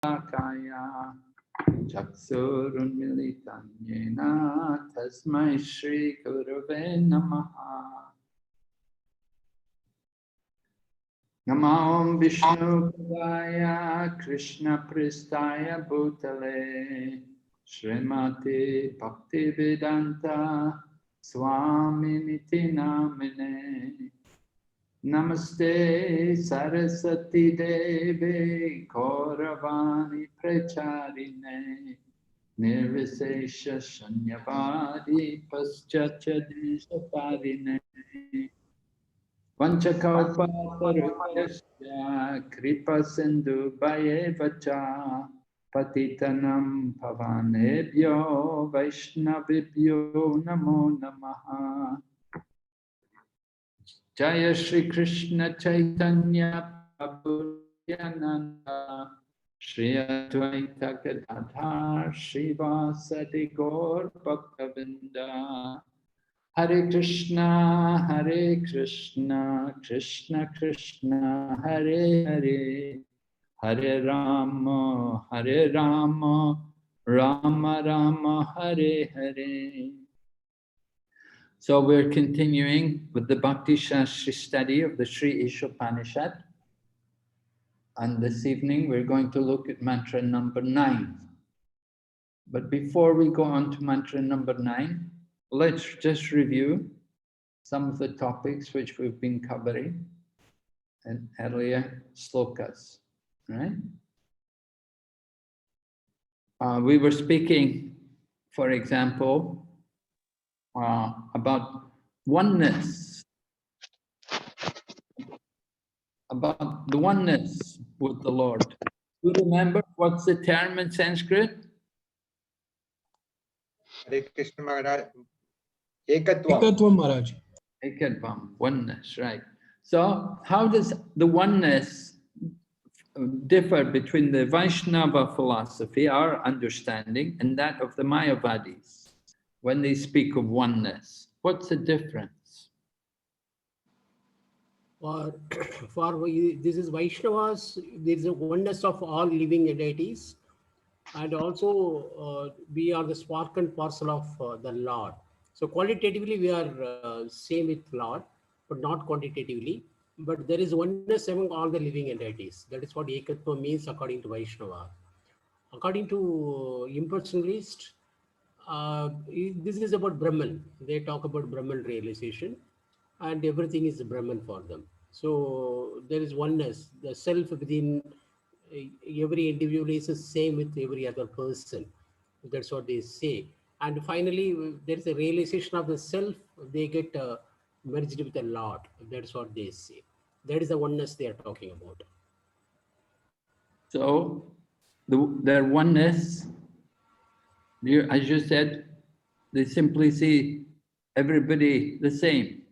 Kaya Chaksurunmilitam Yena Tasmai Shri Gurave Namaha. Namo Vishnu Padaya Krishna Pristaya Bhutale Srimati Bhaktivedanta Swaminiti Namine Namaste Saraswati Deve Gauravani Pracharine Nirvisesha Shanyavadi Paschachadishaparine Vanchakalpatarupyasya Kripa Sindhu Bhayevacha Patitanam Pavanebhyo Vaishnavibhyo Namo Namaha. Jaya Shri Krishna Chaitanya Prabhu Nityananda Shri Advaita Gadadhar Srivasadi Gaur Bhaktavinda Hare Krishna Krishna Krishna Hare Hare Hare Rama Rama Rama Hare Hare. So we're continuing with the Bhakti Shastri study of the Sri Isopanisad. And this evening we're going to look at mantra number 9. But before we go on to mantra number 9, let's just review some of the topics which we've been covering in earlier slokas, right? We were speaking, for example, about oneness, about the oneness with the Lord. You remember what's the term in Sanskrit? Hare Krishna Maharaj. Ekatvam. Ekatvam Maharaj. Ekatvam, oneness, right. So how does the oneness differ between the Vaishnava philosophy, our understanding, and that of the Mayavadis when they speak of oneness? What's the difference? For this is Vaishnavas, there is a oneness of all living deities, and also we are the spark and parcel of the Lord. So qualitatively we are same with Lord, but not quantitatively. But there is oneness among all the living entities. That is what Ekatva means according to Vaishnava. According to impersonalist, this is about Brahman. They talk about Brahman realization, and everything is Brahman for them. So there is oneness. The self within every individual is the same with every other person. That's what they say. And finally, there is a realization of the self. They get merged with the Lord. That's what they say. That is the oneness they are talking about. So their oneness, as you said, they simply see everybody the same.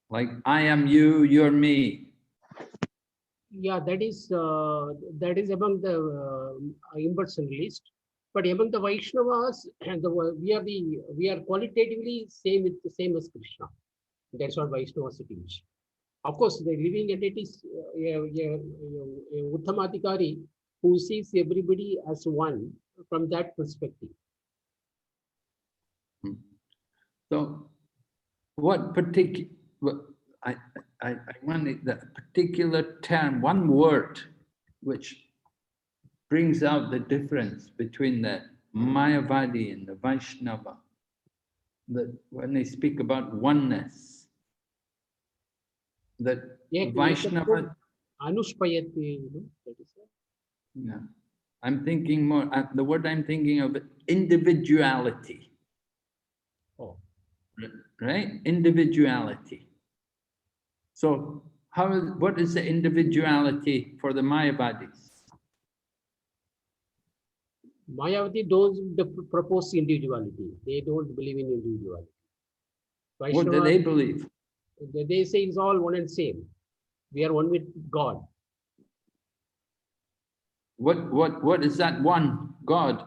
Like I am you, you're me. Yeah, that is among the impersonalist. But among the Vaishnavas, we are qualitatively same as Krishna. That's what Vaishnavas teach. Of course, the living entities, Uttamatikari, who sees everybody as one from that perspective. So, what particular? I wanted that particular term, one word, which brings out the difference between the Mayavadi and the Vaishnava. That when they speak about oneness, that Vaishnava. Anushpayati, that is it. Yeah, I'm thinking more. The word I'm thinking of, individuality. Oh, right? Individuality. So, what is the individuality for the Mayavadis? Mayavati don't propose individuality. They don't believe in individuality. What do they believe? They say it's all one and same. We are one with God. What is that one God?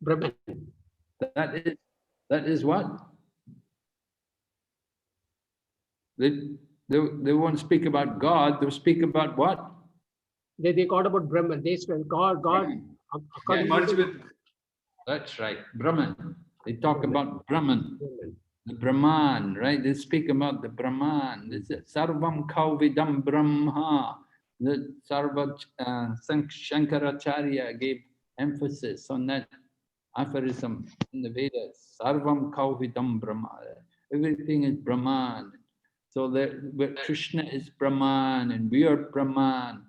Brahman. That is what? They won't speak about God, they'll speak about what? They called about Brahman. They said God, Brahman. according Yeah, to that's right, Brahman. They talk Brahman. about Brahman. Brahman. The Brahman, right? They speak about the Brahman. This is Sarvam Kauvidam Brahma. The Shankaracharya gave emphasis on that aphorism in the Vedas. Sarvam Kauvidam Brahma. Everything is Brahman. So Krishna is Brahman and we are Brahman.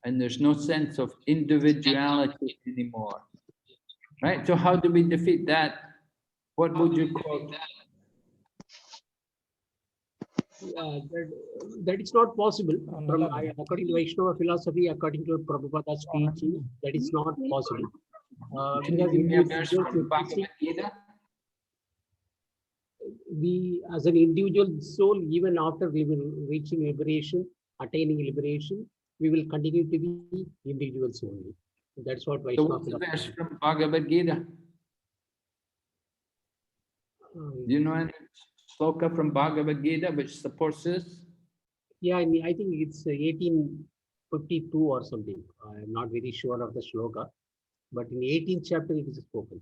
And there's no sense of individuality anymore. Right? So how do we defeat that? What would you quote? That is not possible. According to Vaishnava philosophy, according to Prabhupada's teaching, that is not possible. Can you give me a verse from Bhagavad Gita? We, as an individual soul, even after we will reaching liberation, attaining liberation, we will continue to be individuals only. That's what So Vaishnava what's the verse philosophy. from Bhagavad Gita? Do you know any sloka from Bhagavad Gita which supports this? Yeah, I mean, I think it's 1852 or something. I'm not very sure of the shloka, but in 18th chapter it is spoken.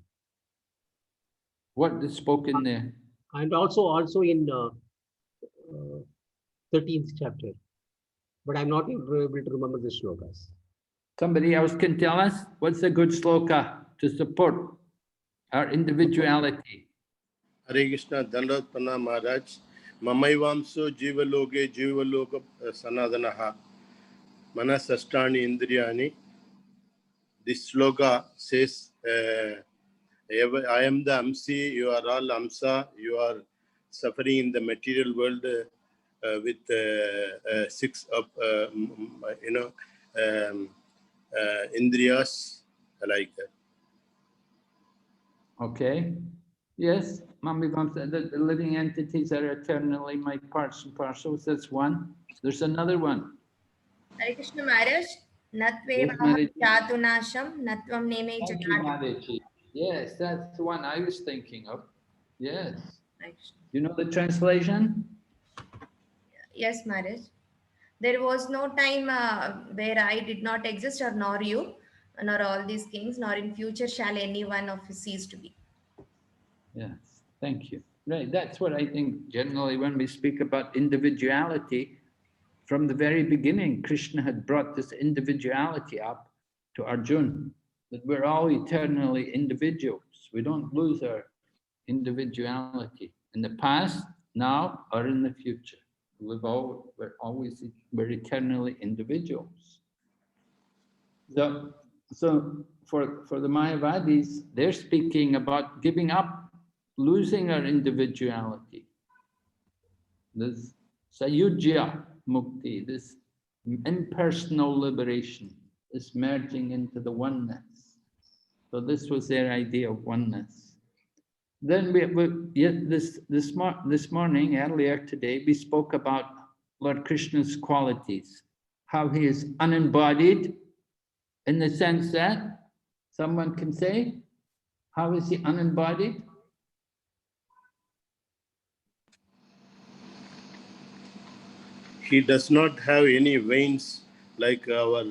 What is spoken there? And also in 13th chapter, but I'm not able to remember the shlokas. Somebody else can tell us what's a good sloka to support our individuality. Hare Krishna, Dandavat Pranam Maharaj. Mamaivamso Jivaloka Sanadanaha Manasashtani Indriyani. This sloka says, I am the Amsi, you are all Amsa, you are suffering in the material world with six of, Indriyas, like that. Okay. Yes, Mami Vam said that the living entities are eternally my parts and parcels. That's one. There's another one. Hare Krishna Maharaj, Yes, Natveva Mary. Chatunasham, Natvam Neme Thank you, Madaji. Yes, that's the one I was thinking of. Yes. You know the translation? Yes, Maharaj. There was no time where I did not exist, or nor you, nor all these kings, nor in future shall any one of us cease to be. Yes, thank you. Right, that's what I think generally when we speak about individuality, from the very beginning, Krishna had brought this individuality up to Arjuna, that we're all eternally individuals. We don't lose our individuality in the past, now, or in the future. We're eternally individuals. So for the Mayavadis, they're speaking about giving up, losing our individuality. This Sayujya Mukti, this impersonal liberation, this merging into the oneness. So this was their idea of oneness. Then this morning, earlier today, we spoke about Lord Krishna's qualities, how he is unembodied, in the sense that someone can say, how is he unembodied? He does not have any veins like our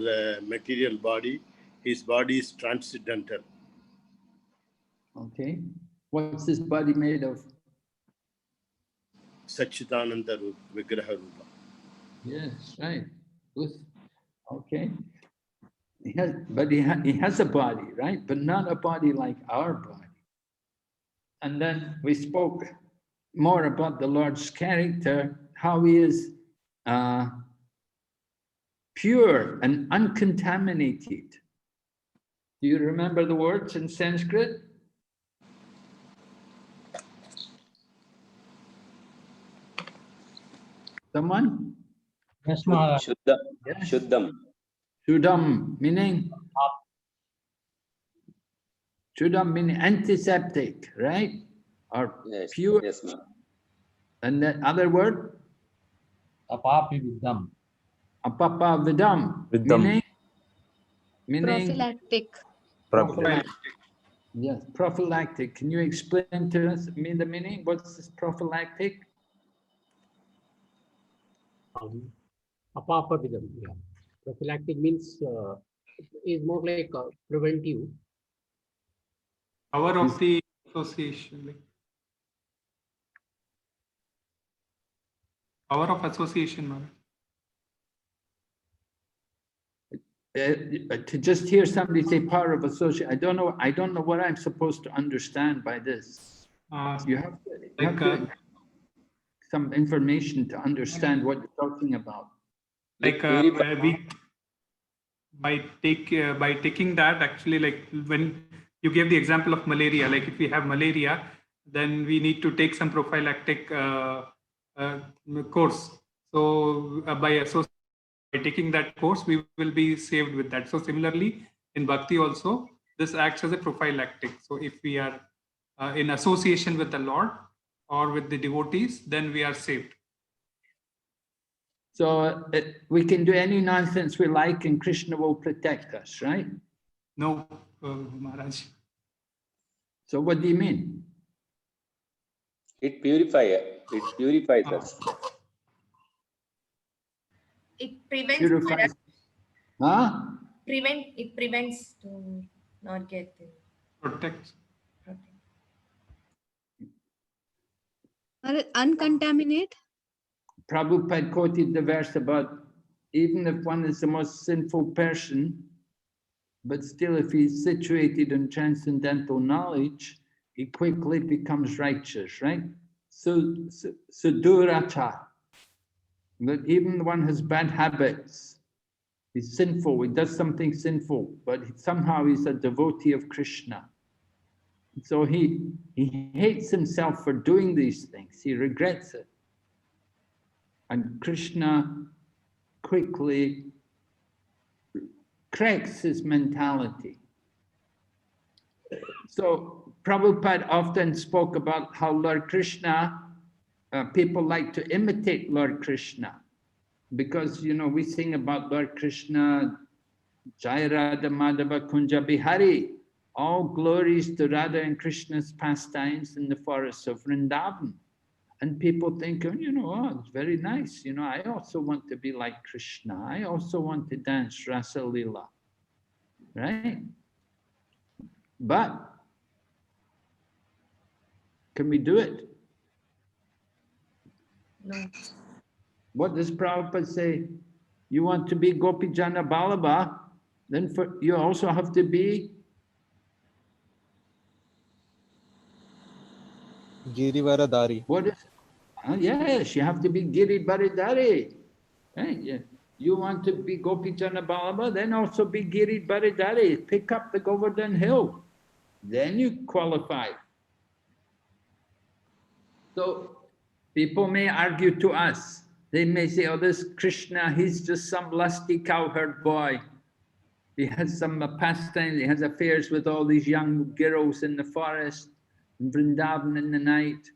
material body. His body is transcendental. Okay. What's his body made of? Satchidananda Vigraha Rupa. Yes, right. Good. Okay. He has a body, right? But not a body like our body. And then we spoke more about the Lord's character, how he is pure and uncontaminated. Do you remember the words in Sanskrit? Someone? Yes, Maharaj. Yes. Shuddham. Shuddham, meaning? Shuddham meaning antiseptic, right? Or Yes, pure. yes, ma'am. And the other word? Apapi Vidam. Apapa vidam. Vidam. Meaning? Prophylactic. Prophylactic. Yes, prophylactic. Can you explain to us the meaning? What's this prophylactic? Apapavidam, yeah. Prophylactic means is more like preventive. Power of the association. Like power of association. Maharaj. To just hear somebody say power of association, I don't know what I'm supposed to understand by this. You have to some information to understand what you're talking about. Like we by taking that, actually, like when you gave the example of malaria, like if we have malaria, then we need to take some prophylactic course. So by taking that course, we will be saved with that. So similarly, in bhakti also, this acts as a prophylactic. So if we are in association with the Lord or with the devotees, then we are saved. So we can do any nonsense we like and Krishna will protect us, right? No, Maharaj. So what do you mean? It purifies us. It prevents. Purifies. Huh? It prevents to not get the Protects. Uncontaminate. Prabhupada quoted the verse about even if one is the most sinful person, but still if he's situated in transcendental knowledge, he quickly becomes righteous, right? So Sudurata, that even one has bad habits, he's sinful, he does something sinful, but somehow he's a devotee of Krishna. So he hates himself for doing these things, he regrets it. And Krishna quickly corrects his mentality. So Prabhupada often spoke about how Lord Krishna, people like to imitate Lord Krishna. Because, you know, we sing about Lord Krishna, Jai Radha Madhava Kunja Bihari, all glories to Radha and Krishna's pastimes in the forests of Vrindavan. And people think, you know, oh, it's very nice. You know, I also want to be like Krishna. I also want to dance Rasa Leela, right? But can we do it? no. What does Prabhupada say? You want to be Gopijana Balaba, then you also have to be Girivaradari. What is? Yes, you have to be Giri Baridari. Right? Yeah. You want to be Gopijana Balaba, then also be Giri Baridari. Pick up the Govardhan Hill. Then you qualify. So people may argue to us. They may say, oh, this Krishna, he's just some lusty cowherd boy. He has some pastimes, he has affairs with all these young girls in the forest, in Vrindavan in the night.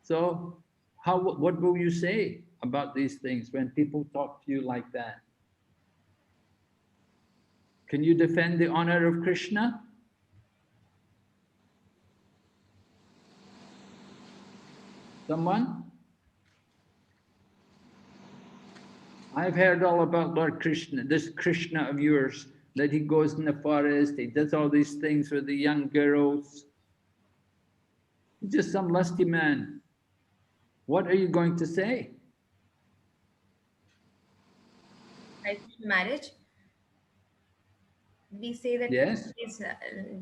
So what will you say about these things when people talk to you like that? Can you defend the honor of Krishna? Someone? I've heard all about Lord Krishna, this Krishna of yours, that he goes in the forest, he does all these things with the young girls. He's just some lusty man. What are you going to say? Like marriage, we say that Yes.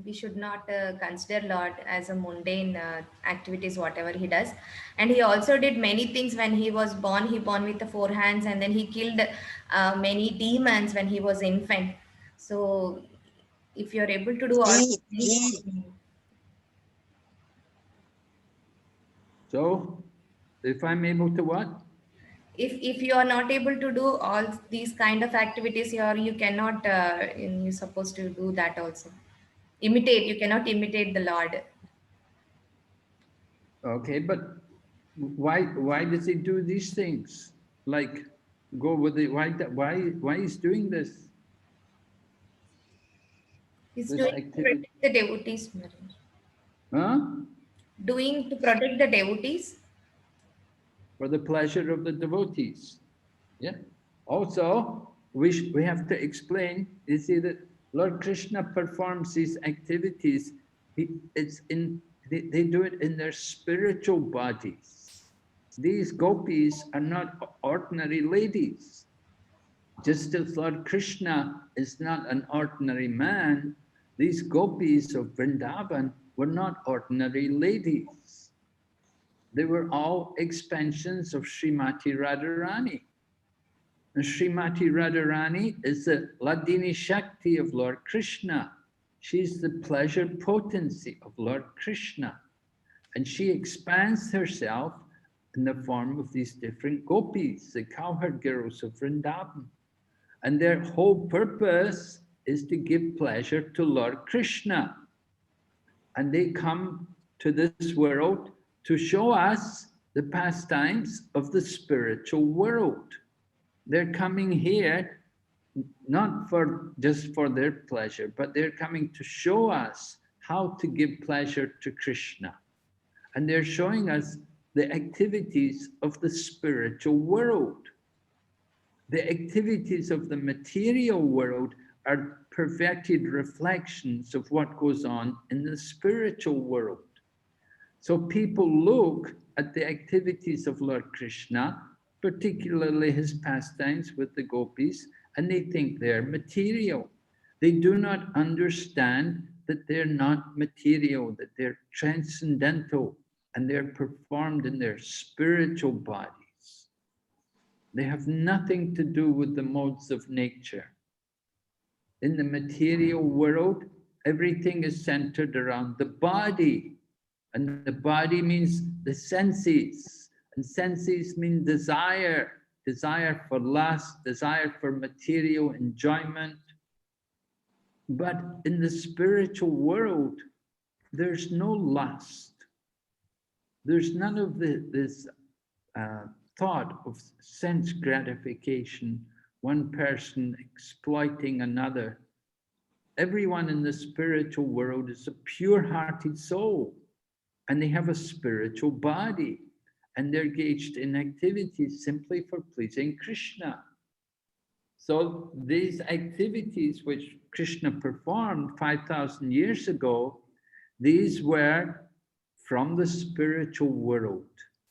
we should not consider Lord as a mundane activities, whatever he does. And he also did many things when he was born. He born with the 4 hands, and then he killed many demons when he was infant. So if you're able to do all these things, So, if I'm able to what? if you are not able to do all these kind of activities, you cannot you're supposed to do that also. You cannot imitate the Lord. Okay, but why does he do these things? Like go with the why he's doing this? He's This doing to activity. protect the devotees, Maharaj. Huh? Doing to protect the devotees. For the pleasure of the devotees. Yeah. Also, we have to explain, you see, that Lord Krishna performs these activities, they do it in their spiritual bodies. These gopis are not ordinary ladies. Just as Lord Krishna is not an ordinary man, these gopis of Vrindavan were not ordinary ladies. They were all expansions of Srimati Radharani. And Srimati Radharani is the Ladini Shakti of Lord Krishna. She's the pleasure potency of Lord Krishna. And she expands herself in the form of these different gopis, the cowherd girls of Vrindavan. And their whole purpose is to give pleasure to Lord Krishna. And they come to this world to show us the pastimes of the spiritual world. They're coming here not just for their pleasure, but they're coming to show us how to give pleasure to Krishna. And they're showing us the activities of the spiritual world. The activities of the material world are perverted reflections of what goes on in the spiritual world. So people look at the activities of Lord Krishna, particularly his pastimes with the gopis, and they think they're material. They do not understand that they're not material, that they're transcendental, and they're performed in their spiritual bodies. They have nothing to do with the modes of nature. In the material world, everything is centered around the body. And the body means the senses. And senses mean desire. Desire for lust, desire for material enjoyment. But in the spiritual world, there's no lust. There's none of this thought of sense gratification, one person exploiting another. Everyone in the spiritual world is a pure-hearted soul, and they have a spiritual body, and they're engaged in activities simply for pleasing Krishna. So these activities which Krishna performed 5,000 years ago, these were from the spiritual world.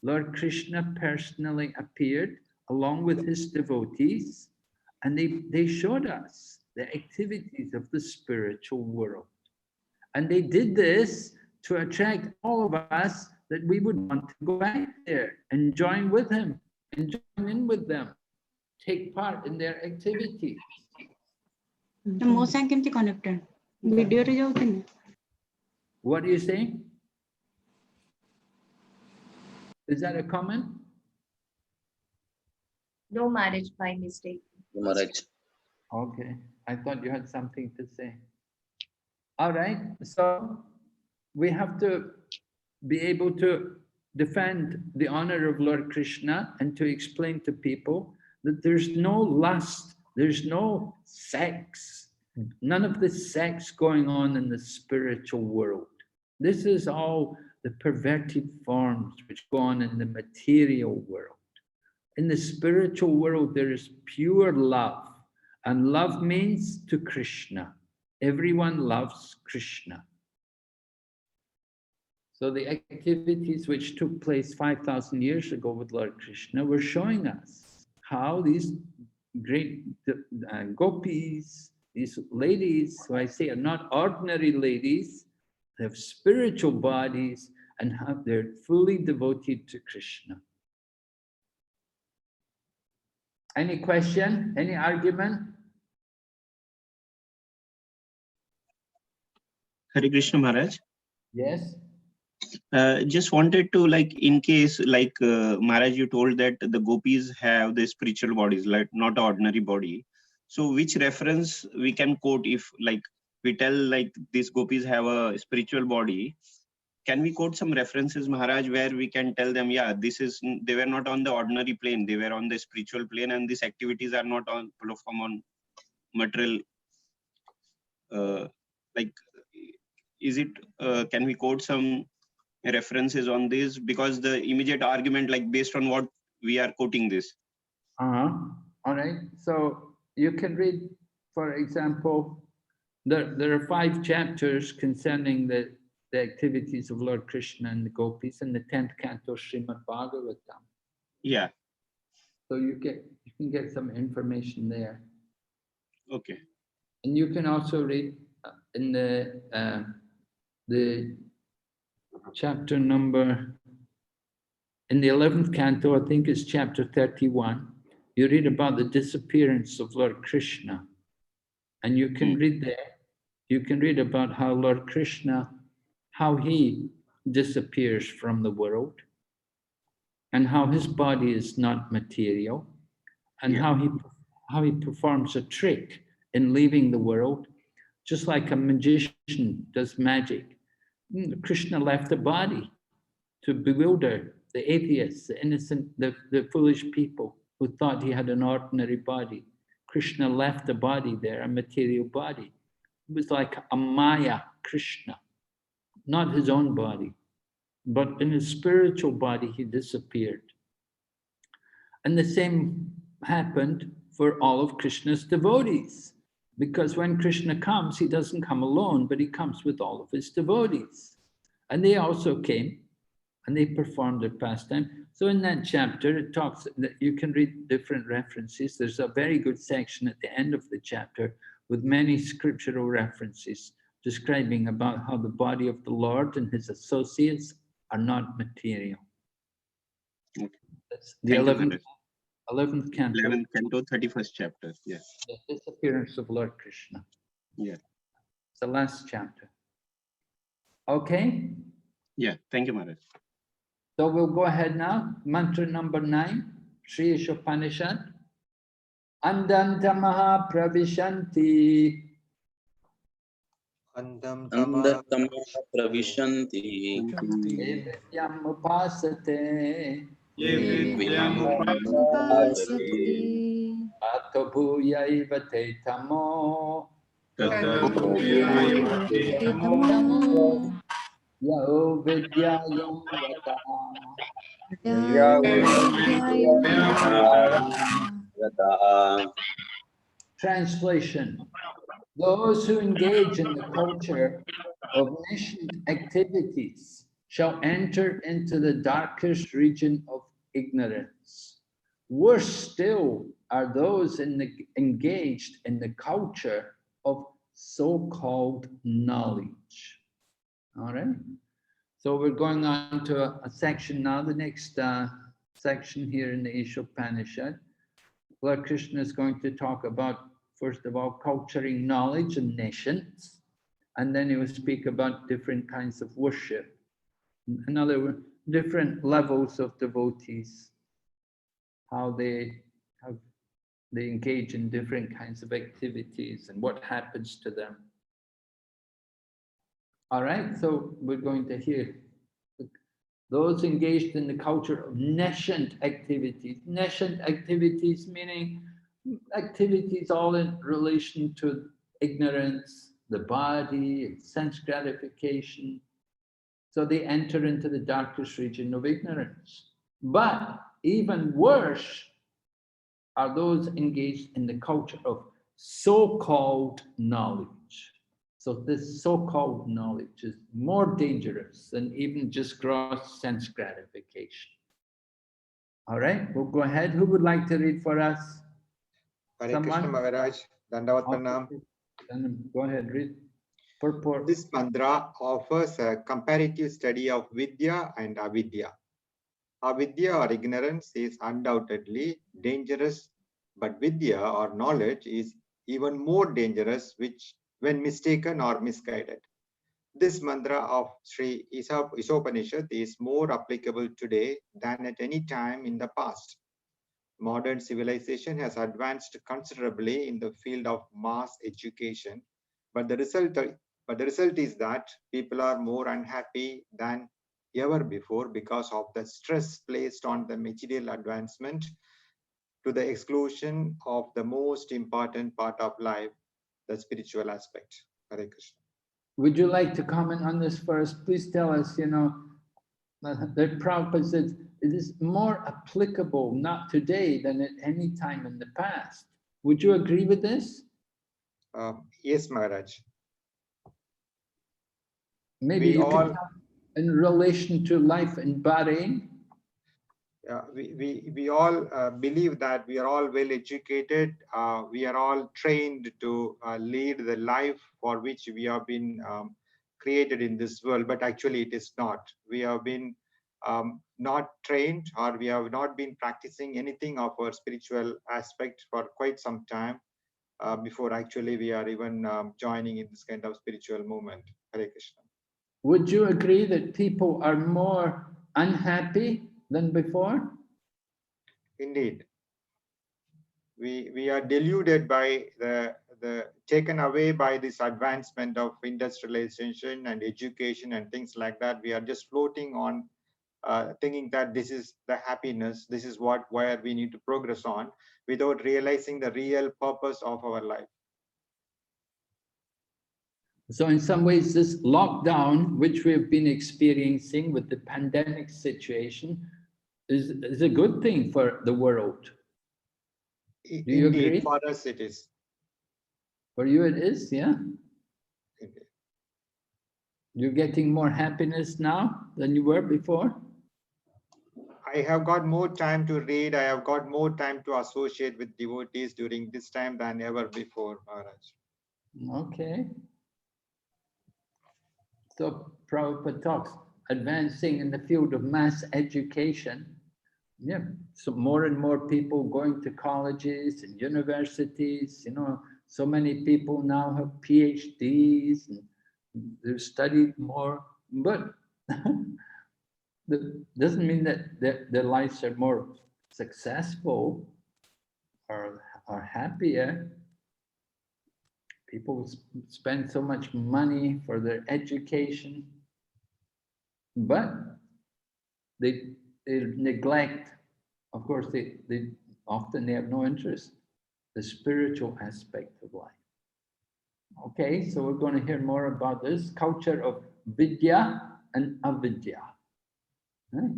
Lord Krishna personally appeared along with his devotees, and they showed us the activities of the spiritual world. And they did this to attract all of us that we would want to go back there and join with him and join in with them, take part in their activities. What are you saying? Is that a comment? No marriage by mistake. Maharaj. Okay, I thought you had something to say. All right, so we have to be able to defend the honor of Lord Krishna and to explain to people that there's no lust, there's no sex, none of this sex going on in the spiritual world. This is all the perverted forms which go on in the material world. In the spiritual world, there is pure love, and love means to Krishna. Everyone loves Krishna. So the activities which took place 5,000 years ago with Lord Krishna were showing us how these great gopis, these ladies, who I say are not ordinary ladies, they have spiritual bodies and they're fully devoted to Krishna. Any question? Any argument? Hare Krishna Maharaj. Yes. Just wanted to, like, in case, like Maharaj, you told that the gopis have the spiritual bodies, like not ordinary body. So which reference we can quote if, like, we tell like these gopis have a spiritual body? Can we quote some references, Maharaj, where we can tell them, yeah, they were not on the ordinary plane, they were on the spiritual plane, and these activities are not on material. Like, is it? Can we quote some references on this? Because the immediate argument, like based on what we are quoting this. All right. So you can read, for example, there are 5 chapters concerning the activities of Lord Krishna and the gopis in the 10th canto Srimad Bhagavatam. Yeah. So you can get some information there. Okay. And you can also read in the chapter number, in the 11th canto, I think it's chapter 31, you read about the disappearance of Lord Krishna. And you can read there, you can read about how Lord Krishna, how he disappears from the world, and how his body is not material, and how he performs a trick in leaving the world, just like a magician does magic. Krishna left the body to bewilder the atheists, the innocent, the foolish people who thought he had an ordinary body. Krishna left the body there, a material body. It was like a Maya Krishna, not his own body, but in his spiritual body he disappeared. And the same happened for all of Krishna's devotees, because when Krishna comes, he doesn't come alone, but he comes with all of his devotees. And they also came and they performed their pastime. So in that chapter, it talks that you can read different references. There's a very good section at the end of the chapter with many scriptural references describing about how the body of the Lord and his associates are not material. Okay. That's the 11th canto. 11th canto, 31st chapter. Yes. The disappearance of Lord Krishna. Yeah. It's the last chapter. Okay? Yeah. Thank you, Maharaj. So we'll go ahead now. Mantra number 9, Sri Isopanisad. Andantamaha pravishanti. Andantamaha pravishanti. Evidyam upasate. Ato bhuyaiva te tamo. Yao vidyayam vata. Translation. Those who engage in the culture of nascent activities shall enter into the darkest region of ignorance. Worse still are those engaged in the culture of so-called knowledge. All right. So we're going on to a section now, the next section here in the Isopanisad. Lord Krishna is going to talk about, first of all, culturing knowledge and nations, and then he will speak about different kinds of worship. In other words, different levels of devotees, how they engage in different kinds of activities and what happens to them. All right, so we're going to hear those engaged in the culture of nascent activities. Nascent activities meaning activities all in relation to ignorance, the body, and sense gratification. So they enter into the darkest region of ignorance. But even worse are those engaged in the culture of so-called knowledge. So this so-called knowledge is more dangerous than even just gross sense gratification. All right, we'll go ahead. Who would like to read for us? Hare Krishna Maharaj, Dandavat Pranam. Go ahead, read. Purport. This mantra offers a comparative study of Vidya and Avidya. Avidya or ignorance is undoubtedly dangerous, but Vidya or knowledge is even more dangerous when mistaken or misguided. This mantra of Sri Isopanisad is more applicable today than at any time in the past. Modern civilization has advanced considerably in the field of mass education, but the result is that people are more unhappy than ever before because of the stress placed on the material advancement to the exclusion of the most important part of life, the spiritual aspect. Hare Krishna. Would you like to comment on this first? Please tell us, that Prabhupada says it is more applicable not today than at any time in the past. Would you agree with this? Yes, Maharaj. Maybe We you all- can tell in relation to life in Bahrain. We all believe that we are all well educated. We are all trained to lead the life for which we have been created in this world, but actually it is not. We have been not trained, or we have not been practicing anything of our spiritual aspect for quite some time before actually we are even joining in this kind of spiritual movement. Hare Krishna. Would you agree that people are more unhappy than before? Indeed. We are deluded by the taken away by this advancement of industrialization and education and things like that. We are just floating on thinking that this is the happiness, this is where we need to progress on, without realizing the real purpose of our life. So in some ways, this lockdown, which we've been experiencing with the pandemic situation, is a good thing for the world. Do you Indeed, agree? for us it is. For you it is, yeah? Indeed. You're getting more happiness now than you were before? I have got more time to read. I have got more time to associate with devotees during this time than ever before, Maharaj. Okay. So Prabhupada talks, advancing in the field of mass education. Yeah, so more and more people going to colleges and universities, you know, so many people now have PhDs and they've studied more, but that doesn't mean that their lives are more successful or happier. People spend so much money for their education, but they neglect, of course, they often have no interest, the spiritual aspect of life. Okay, so we're going to hear more about this culture of vidya and avidya. Right.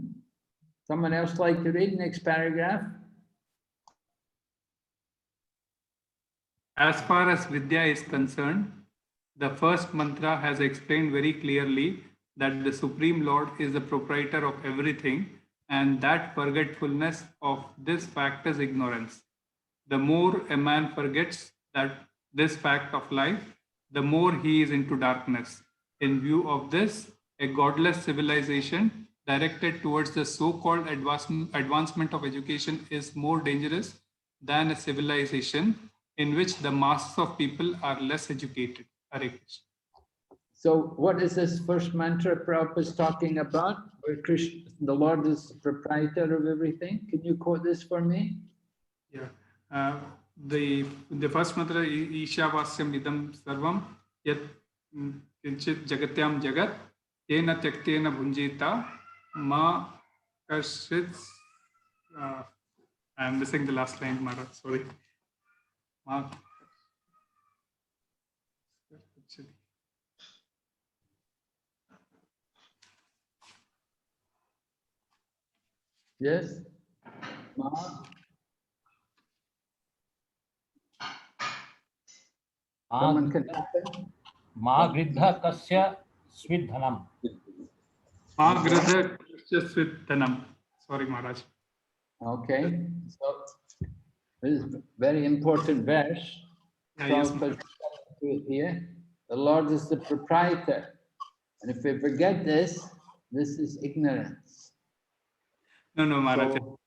Someone else like to read next paragraph? As far as Vidya is concerned, the first mantra has explained very clearly that the Supreme Lord is the proprietor of everything, and that forgetfulness of this fact is ignorance. The more a man forgets that this fact of life, the more he is into darkness. In view of this, a godless civilization directed towards the so-called advancement of education is more dangerous than a civilization in which the masses of people are less educated. Hare Krishna. So what is this first mantra Prabhupada is talking about? Where Krishna, the Lord is the proprietor of everything. Can you quote this for me? Yeah. The first mantra is Ishavasyam idam sarvam yat kinchit jagatyam jagat yena tyaktena bhunjita ma karshit. I'm missing the last line, Maharaj. Sorry. Ma. Yes? Ma? Someone can happen? Ma gridha kasya svidhanam. Ma gridha kasya svidhanam. Sorry, Maharaj. Okay, so this is a very important verse. Yes, Prabhupada to it here. The Lord is the proprietor. And if we forget this, this is ignorance. No, Maharaj. So,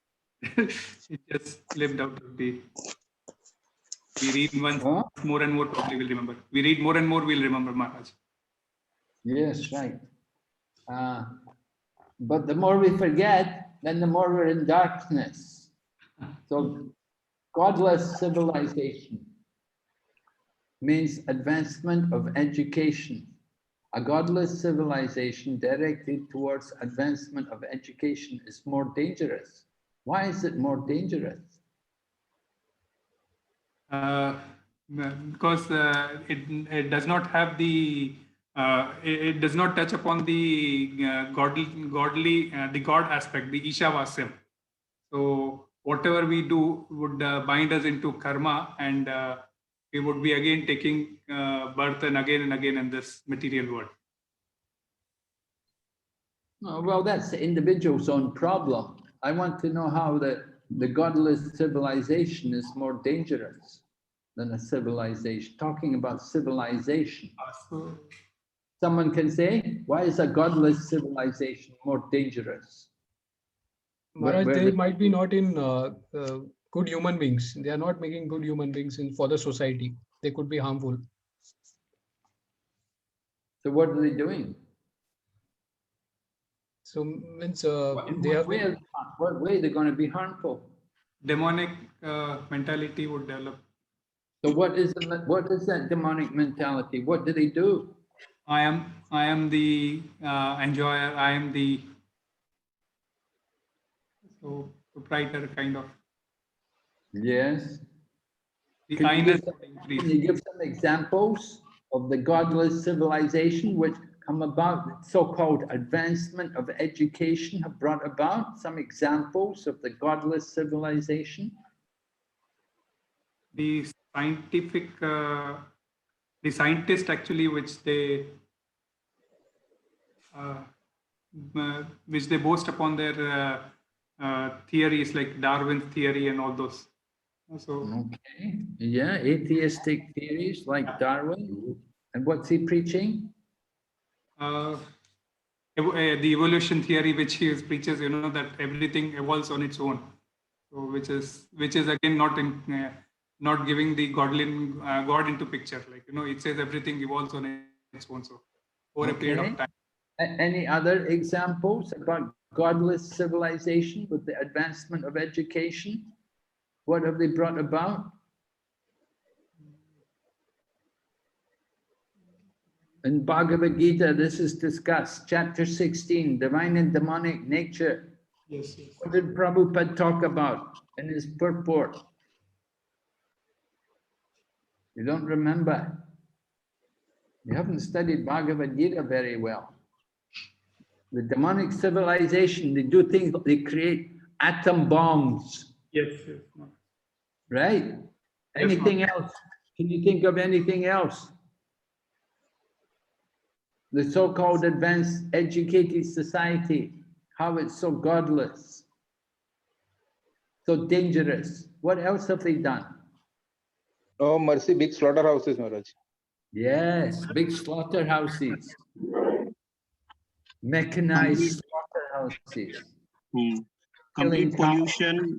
it just slipped out of the. We read once more and more, probably we'll remember. We read more and more, we'll remember, Maharaj. yes, right. But the more we forget, then the more we're in darkness. So godless civilization means advancement of education. A godless civilization directed towards advancement of education is more dangerous. Why is it more dangerous? Because it does not have the it does not touch upon the godly the God aspect, the Ishavasyam. So whatever we do would bind us into karma, and we would be again taking birth and again in this material world. Oh, well, that's the individual's own problem. I want to know how the godless civilization is more dangerous than a civilization. Talking about civilization. So, Someone can say, why is a godless civilization more dangerous? Maharaj, Where they the- might be not in good human beings. They are not making good human beings for the society. They could be harmful. So what are they doing? So means In they what have way, been, what way they're going to be harmful? demonic mentality would develop. So what is that demonic mentality? What do they do? I am the enjoyer. I am the proprietor kind of. Yes. The Can you kindness give would increase. Can you give some examples of the godless civilization which come about, so-called advancement of education have brought about? Some examples of the godless civilization? The scientific, the scientist actually, which they boast upon their theories like Darwin's theory and all those. So Okay, yeah, atheistic theories like Darwin. And what's he preaching? the evolution theory which he preaches, that everything evolves on its own. So which is again not giving the God into picture. Like, it says everything evolves on its own. So over a period of time. Any other examples about godless civilization with the advancement of education? What have they brought about? In Bhagavad Gita, this is discussed, chapter 16, divine and demonic nature. Yes. What did Prabhupada talk about in his purport? You don't remember. You haven't studied Bhagavad Gita very well. The demonic civilization, they do things, they create atom bombs. Yes. Right? Anything else? Can you think of anything else? The so-called advanced educated society, how it's so godless, so dangerous. What else have they done? No mercy, big slaughterhouses, Maharaj. Yes, big slaughterhouses, mechanized slaughterhouses. Complete pollution.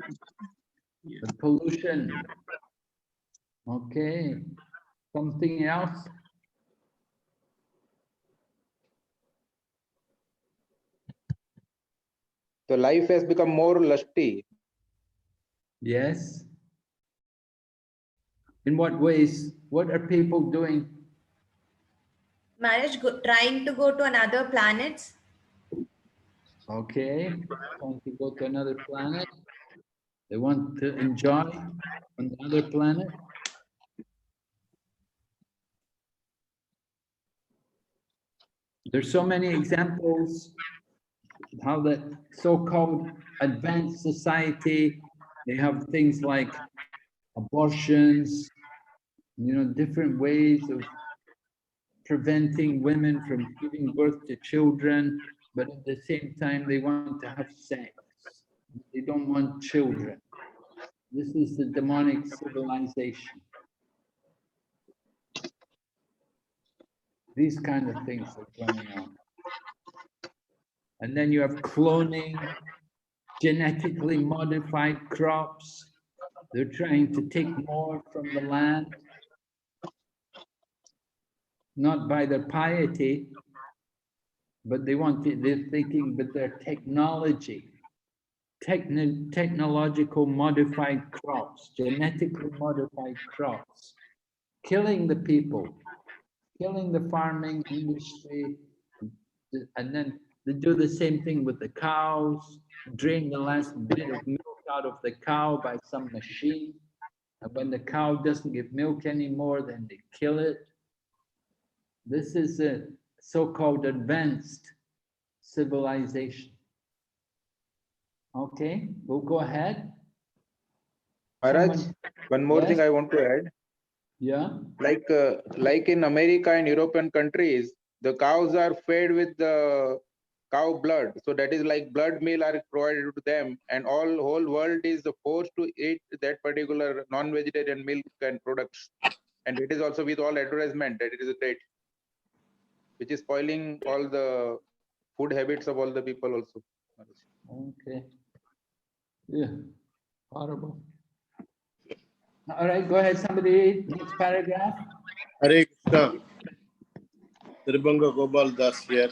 The pollution. Okay. Something else? The life has become more lusty. Yes. In what ways? What are people doing? Marriage trying to go to another planets. Okay. Trying to go to another planet. They want to enjoy on another planet. There's so many examples how the so-called advanced society, they have things like abortions, different ways of preventing women from giving birth to children, but at the same time they want to have sex. They don't want children. This is the demonic civilization. These kind of things are going on. And then you have cloning, genetically modified crops. They're trying to take more from the land, not by their piety, but they're thinking with their technology, technological modified crops, genetically modified crops, killing the people, killing the farming industry, and then they do the same thing with the cows, drain the last bit of milk out of the cow by some machine. And when the cow doesn't give milk anymore, then they kill it. This is a so-called advanced civilization. Okay, we'll go ahead. Maharaj, Someone- one more thing Yes? I want to add. Yeah. Like in America and European countries, the cows are fed with the cow blood. So that is like blood meal are provided to them, and whole world is forced to eat that particular non-vegetarian milk and products. And it is also with all advertisement that it is great, which is spoiling all the food habits of all the people also. Okay. Yeah. Horrible. All right, go ahead. Somebody read next paragraph. Hare Krishna. Tribhanga Gopal Das here.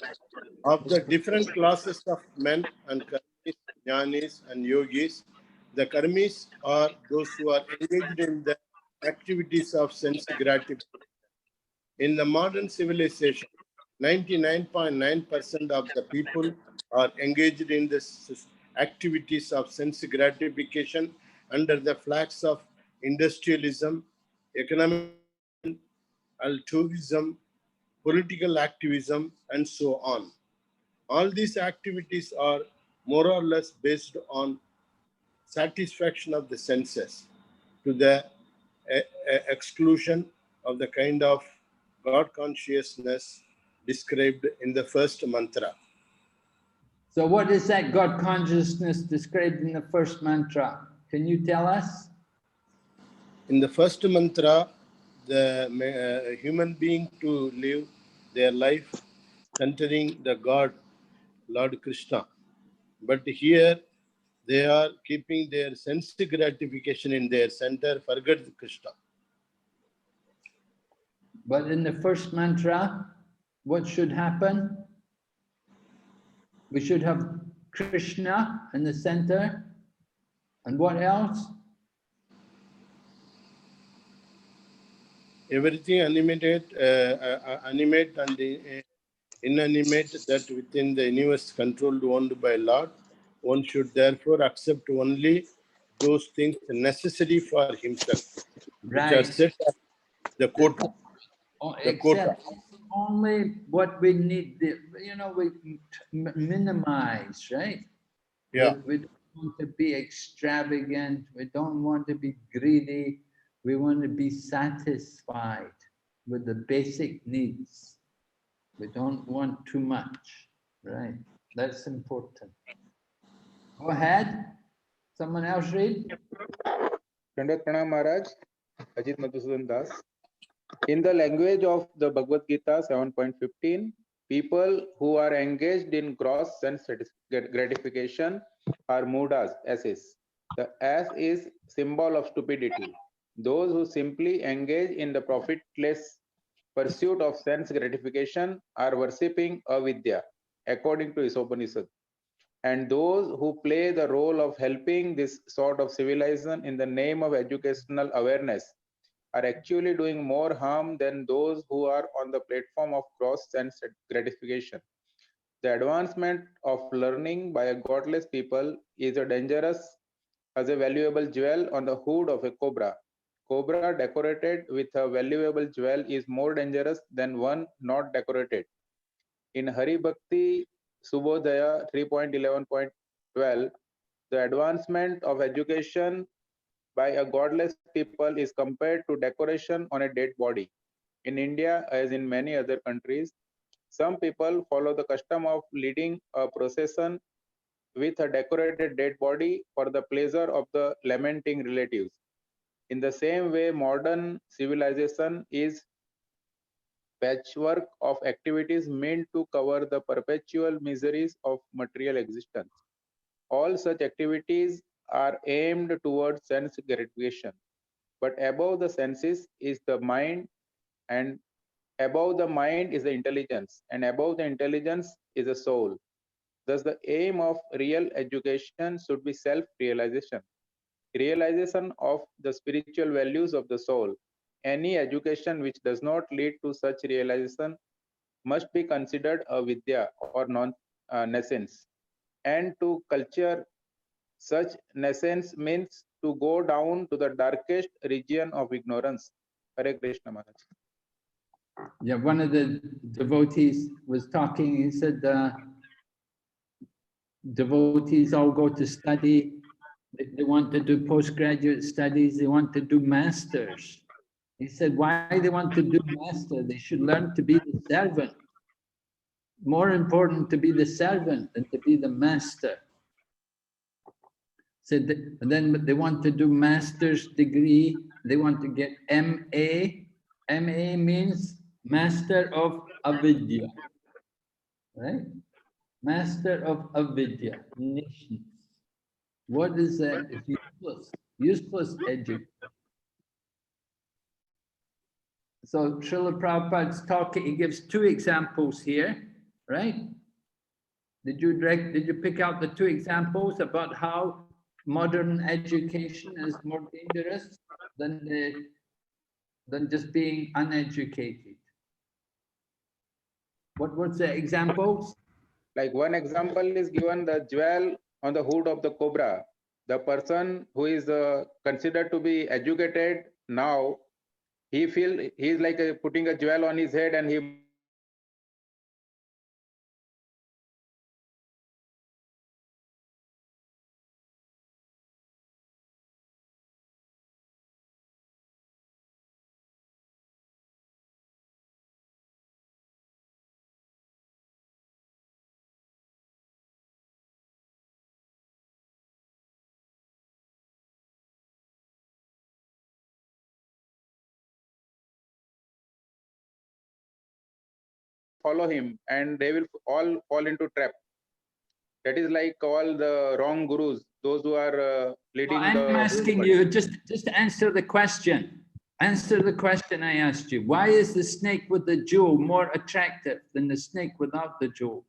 Of the different classes of men and karmis, jnanis and yogis, the karmis are those who are engaged in the activities of sense gratification. In the modern civilization, 99.9% of the people are engaged in the activities of sense gratification under the flags of industrialism, economic altruism, political activism, and so on. All these activities are more or less based on satisfaction of the senses to the exclusion of the kind of God consciousness described in the first mantra. So what is that God consciousness described in the first mantra? Can you tell us? In the first mantra, the human being to live their life centering the God, Lord Krishna. But here they are keeping their sense gratification in their center, forget Krishna. But in the first mantra, what should happen? We should have Krishna in the center. And what else? Everything animate and inanimate that within the universe controlled owned by Lord. One should therefore accept only those things necessary for himself, which are Right. set as the quota. The quota. Except only what we need, we minimize, right? Yeah. We don't want to be extravagant. We don't want to be greedy. We want to be satisfied with the basic needs. We don't want too much, right? That's important. Go ahead. Someone else read. Dandavat Pranam Maharaj, Ajit Madhusudan Das. In the language of the Bhagavad Gita 7.15, people who are engaged in gross sense gratification are mudas, asses. The ass is symbol of stupidity. Those who simply engage in the profitless pursuit of sense gratification are worshipping avidya, according to Isopanisad. And those who play the role of helping this sort of civilization in the name of educational awareness are actually doing more harm than those who are on the platform of gross sense gratification. The advancement of learning by a godless people is as dangerous as a valuable jewel on the hood of a cobra. Cobra decorated with a valuable jewel is more dangerous than one not decorated. In Hari Bhakti Subodhaya 3.11.12, the advancement of education by a godless people is compared to decoration on a dead body. In India, as in many other countries, some people follow the custom of leading a procession with a decorated dead body for the pleasure of the lamenting relatives. In the same way, modern civilization is patchwork of activities meant to cover the perpetual miseries of material existence. All such activities are aimed towards sense gratification. But above the senses is the mind, and above the mind is the intelligence, and above the intelligence is the soul. Thus, the aim of real education should be self-realization, realization of the spiritual values of the soul. Any education which does not lead to such realization must be considered a vidya or non-nescience. And to culture such nescience means to go down to the darkest region of ignorance. Hare Krishna Maharaj. Yeah, one of the devotees was talking, he said, devotees all go to study They want to do postgraduate studies, they want to do masters. He said, why they want to do master? They should learn to be the servant. More important to be the servant than to be the master. Said and then they want to do master's degree. They want to get MA. MA means Master of Avidya, right? Master of Avidya, nations. What is that? It's useless, useless education. So Srila Prabhupada's talking, he gives two examples here, right? Did you pick out the two examples about how modern education is more dangerous than just being uneducated? What was the examples? Like one example is given the jewel on the hood of the cobra. The person who is considered to be educated now, he is like putting a jewel on his head and he follow him and they will all fall into trap. That is like all the wrong gurus, those who are leading I'm asking you, just answer the question. Answer the question I asked you. Why is the snake with the jewel more attractive than the snake without the jewel?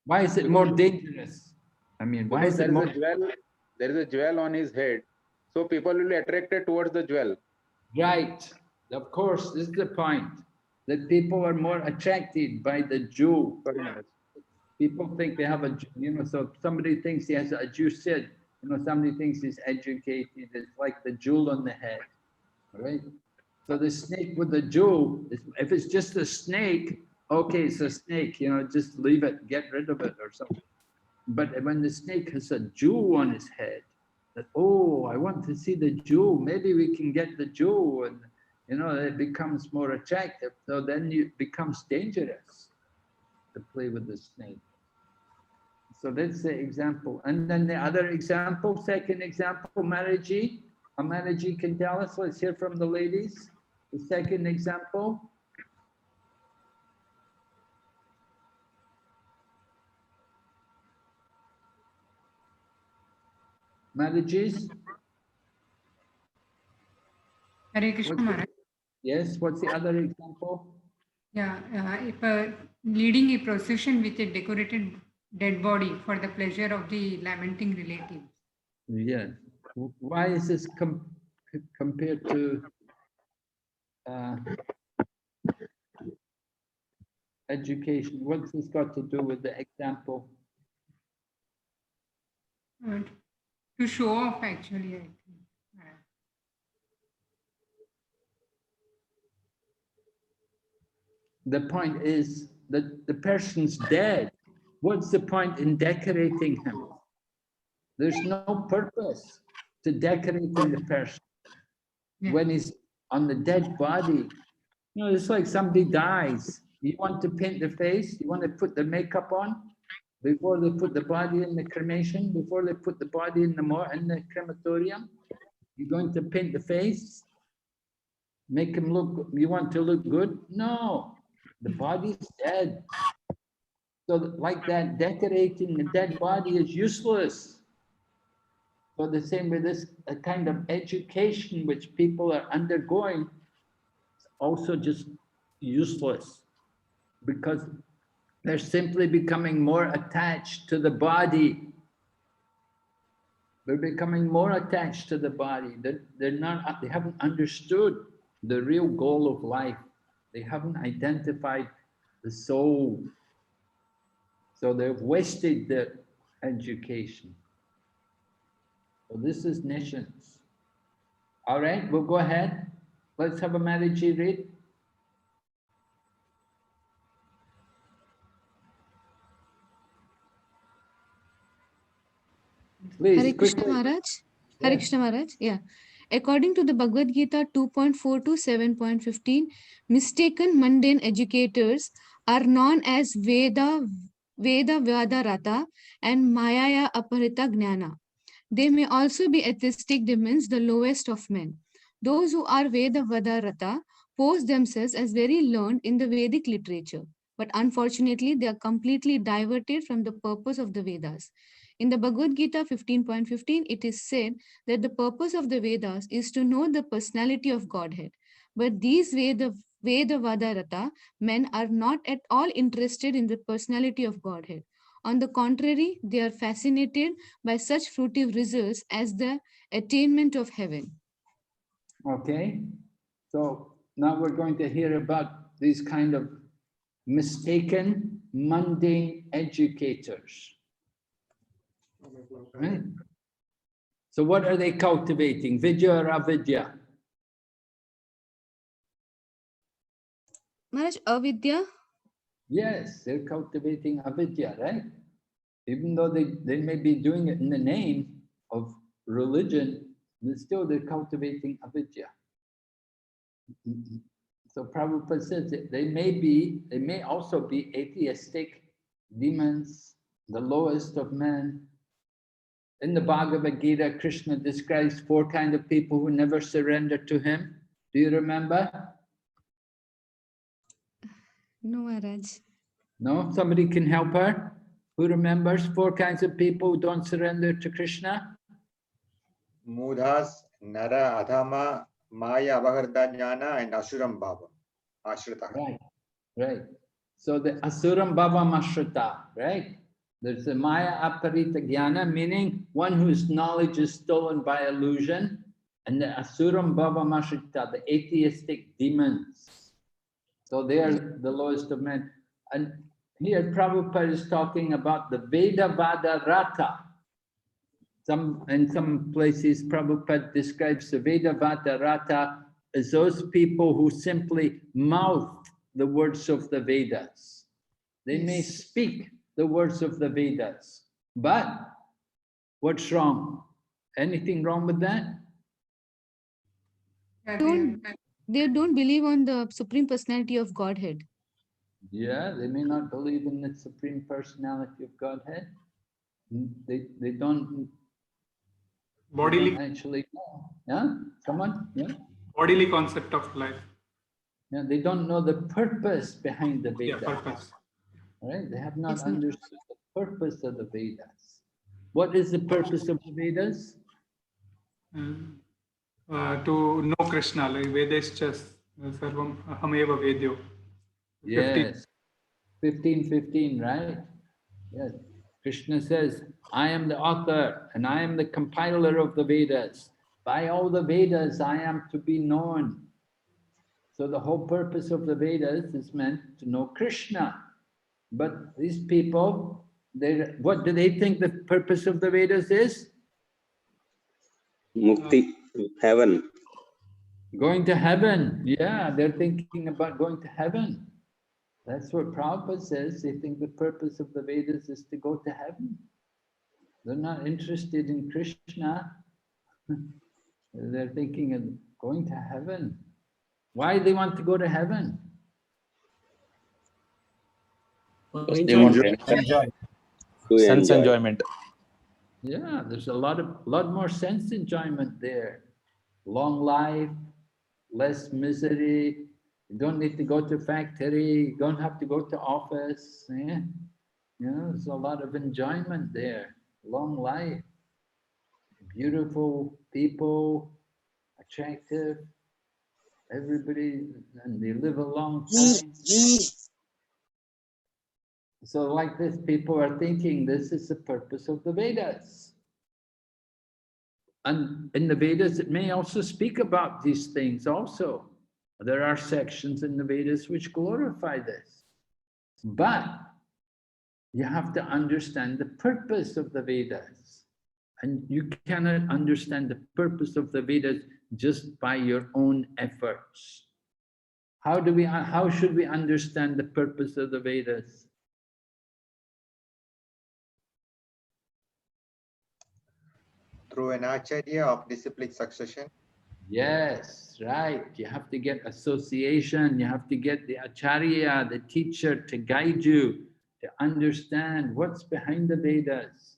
Why is it more dangerous? I mean, why is it more? There is a jewel on his head, so people will be attracted towards the jewel. Right. Of course, this is the point. That people are more attracted by the jewel. People think they have a, so somebody thinks he has a Jew said, somebody thinks he's educated, it's like the jewel on the head, right? So the snake with the jewel, if it's just a snake, okay, it's a snake, just leave it, get rid of it or something. But when the snake has a jewel on his head, that, oh, I want to see the jewel, maybe we can get the jewel, and it becomes more attractive. So then it becomes dangerous to play with the snake. So that's the example. And then the other example, second example, Maraji. Maraji can tell us, let's hear from the ladies. The second example. Marriages? Hare Krishna Maharaj. Yes, what's the other example? Yeah, if leading a procession with a decorated dead body for the pleasure of the lamenting relatives. Yes. Why is this compared to education? What's this got to do with the example? To show off, actually, I think. The point is that the person's dead. What's the point in decorating him? There's no purpose to decorating the person. When he's on the dead body, it's like somebody dies. You want to paint the face, you want to put the makeup on before they put the body in the cremation, before they put the body in the crematorium. You're going to paint the face, make him look, you want to look good? No, the body's dead. So like that, decorating the dead body is useless. So the same with this kind of education which people are undergoing, is also just useless, because they're simply becoming more attached to the body. They're becoming more attached to the body. They haven't understood the real goal of life. They haven't identified the soul. So they've wasted their education. So this is nations. All right, we'll go ahead. Let's have a Maraji read. Please, Hare Krishna quickly. Maharaj. Hare Yes. Krishna Maharaj. Yeah. According to the Bhagavad Gita 2.4 to 7.15, mistaken mundane educators are known as Veda Vadarata and Mayaya Aparita Gnana. They may also be atheistic demons, the lowest of men. Those who are Veda Vadarata pose themselves as very learned in the Vedic literature, but unfortunately they are completely diverted from the purpose of the Vedas. In the Bhagavad Gita 15.15, it is said that the purpose of the Vedas is to know the personality of Godhead. But these Veda Vadarata men are not at all interested in the personality of Godhead. On the contrary, they are fascinated by such fruitive results as the attainment of heaven. Okay. So now we're going to hear about these kind of mistaken, mundane educators. Right? So what are they cultivating? Vidya or avidya? Maharaj, avidya? Yes, they're cultivating avidya, right? Even though they may be doing it in the name of religion, but still they're cultivating avidya. So Prabhupada says that they may also be atheistic demons, the lowest of men. In the Bhagavad Gita, Krishna describes 4 kinds of people who never surrender to him. Do you remember? No, Maharaj. No? Somebody can help her? Who remembers 4 kinds of people who don't surrender to Krishna? Mudhas, Nara, Adhama, Maya, Avaharta Jnana, and Asuram Bhava. Ashrita. Right, right. So the Asuram Bhava Mashrita, right? There's the Maya Aparita Jnana, meaning one whose knowledge is stolen by illusion, and the Asuram Bhava Mashrita, the atheistic demons. So they are the lowest of men. And here Prabhupada is talking about the Veda Vada Rata. In some places, Prabhupada describes the Veda Vada Rata as those people who simply mouth the words of the Vedas. They may speak the words of the Vedas, but what's wrong? Anything wrong with that? They don't believe on the Supreme Personality of Godhead. Yeah, they may not believe in the Supreme Personality of Godhead. They don't Bodily, actually know. Yeah, someone? Yeah. bodily concept of life. Yeah, they don't know the purpose behind the Vedas. Yeah, purpose. Right? They have not understood the purpose of the Vedas. What is the purpose of the Vedas? To know Krishna, like Vedescha Sarvam Ahameva Vedyo. Yes, 15:15, right? Yes. Krishna says, I am the author and I am the compiler of the Vedas. By all the Vedas, I am to be known. So the whole purpose of the Vedas is meant to know Krishna. But these people, what do they think the purpose of the Vedas is? Mukti, heaven. Going to heaven. Yeah, they're thinking about going to heaven. That's what Prabhupada says. They think the purpose of the Vedas is to go to heaven. They're not interested in Krishna. They're thinking of going to heaven. Why do they want to go to heaven? They want to enjoy. Sense enjoyment. Yeah, there's a lot more sense enjoyment there. Long life, less misery. You don't need to go to factory. You don't have to go to office. Yeah? You know, there's a lot of enjoyment there. Long life, beautiful people, attractive. Everybody, and they live a long time. So like this, people are thinking this is the purpose of the Vedas. And in the Vedas, it may also speak about these things also. There are sections in the Vedas which glorify this. But you have to understand the purpose of the Vedas. And you cannot understand the purpose of the Vedas just by your own efforts. How should we understand the purpose of the Vedas? through an acharya of disciplic succession. Yes, right. You have to get association. You have to get the acharya, the teacher, to guide you to understand what's behind the Vedas.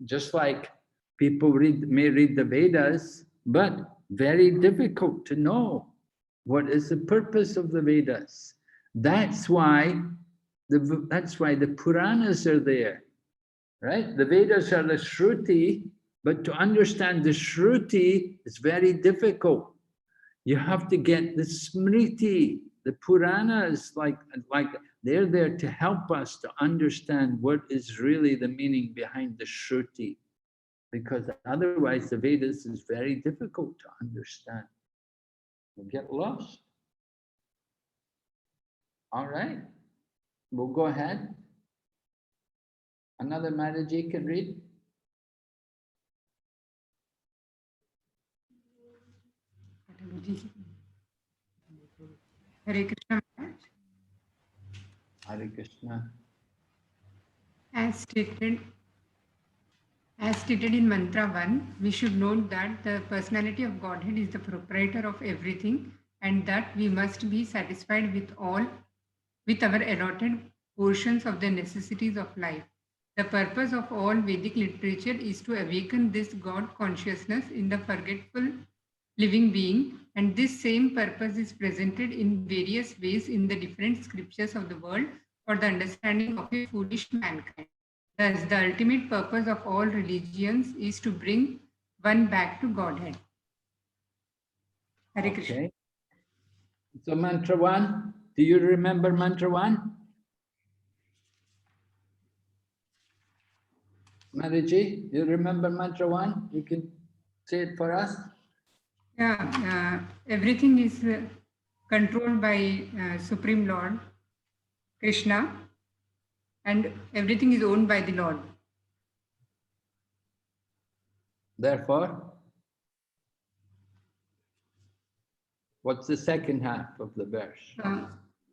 Just like people may read the Vedas, but very difficult to know what is the purpose of the Vedas. That's why the Puranas are there, right? The Vedas are the Shruti, but to understand the Shruti is very difficult. You have to get the Smriti, the Puranas, like they're there to help us to understand what is really the meaning behind the Shruti. Because otherwise the Vedas is very difficult to understand. You get lost. All right, we'll go ahead. Another Mataji can read. Hare Krishna. Hare Krishna. As stated in Mantra 1, we should note that the personality of Godhead is the proprietor of everything and that we must be satisfied with our allotted portions of the necessities of life. The purpose of all Vedic literature is to awaken this God consciousness in the forgetful living being, and this same purpose is presented in various ways in the different scriptures of the world for the understanding of a foolish mankind. Thus, the ultimate purpose of all religions is to bring one back to Godhead. Hare Krishna. Okay. So mantra 1, do you remember mantra 1? Mataji, you remember mantra 1? You can say it for us. Yeah, everything is controlled by Supreme Lord Krishna, and everything is owned by the Lord. Therefore, what's the second half of the verse?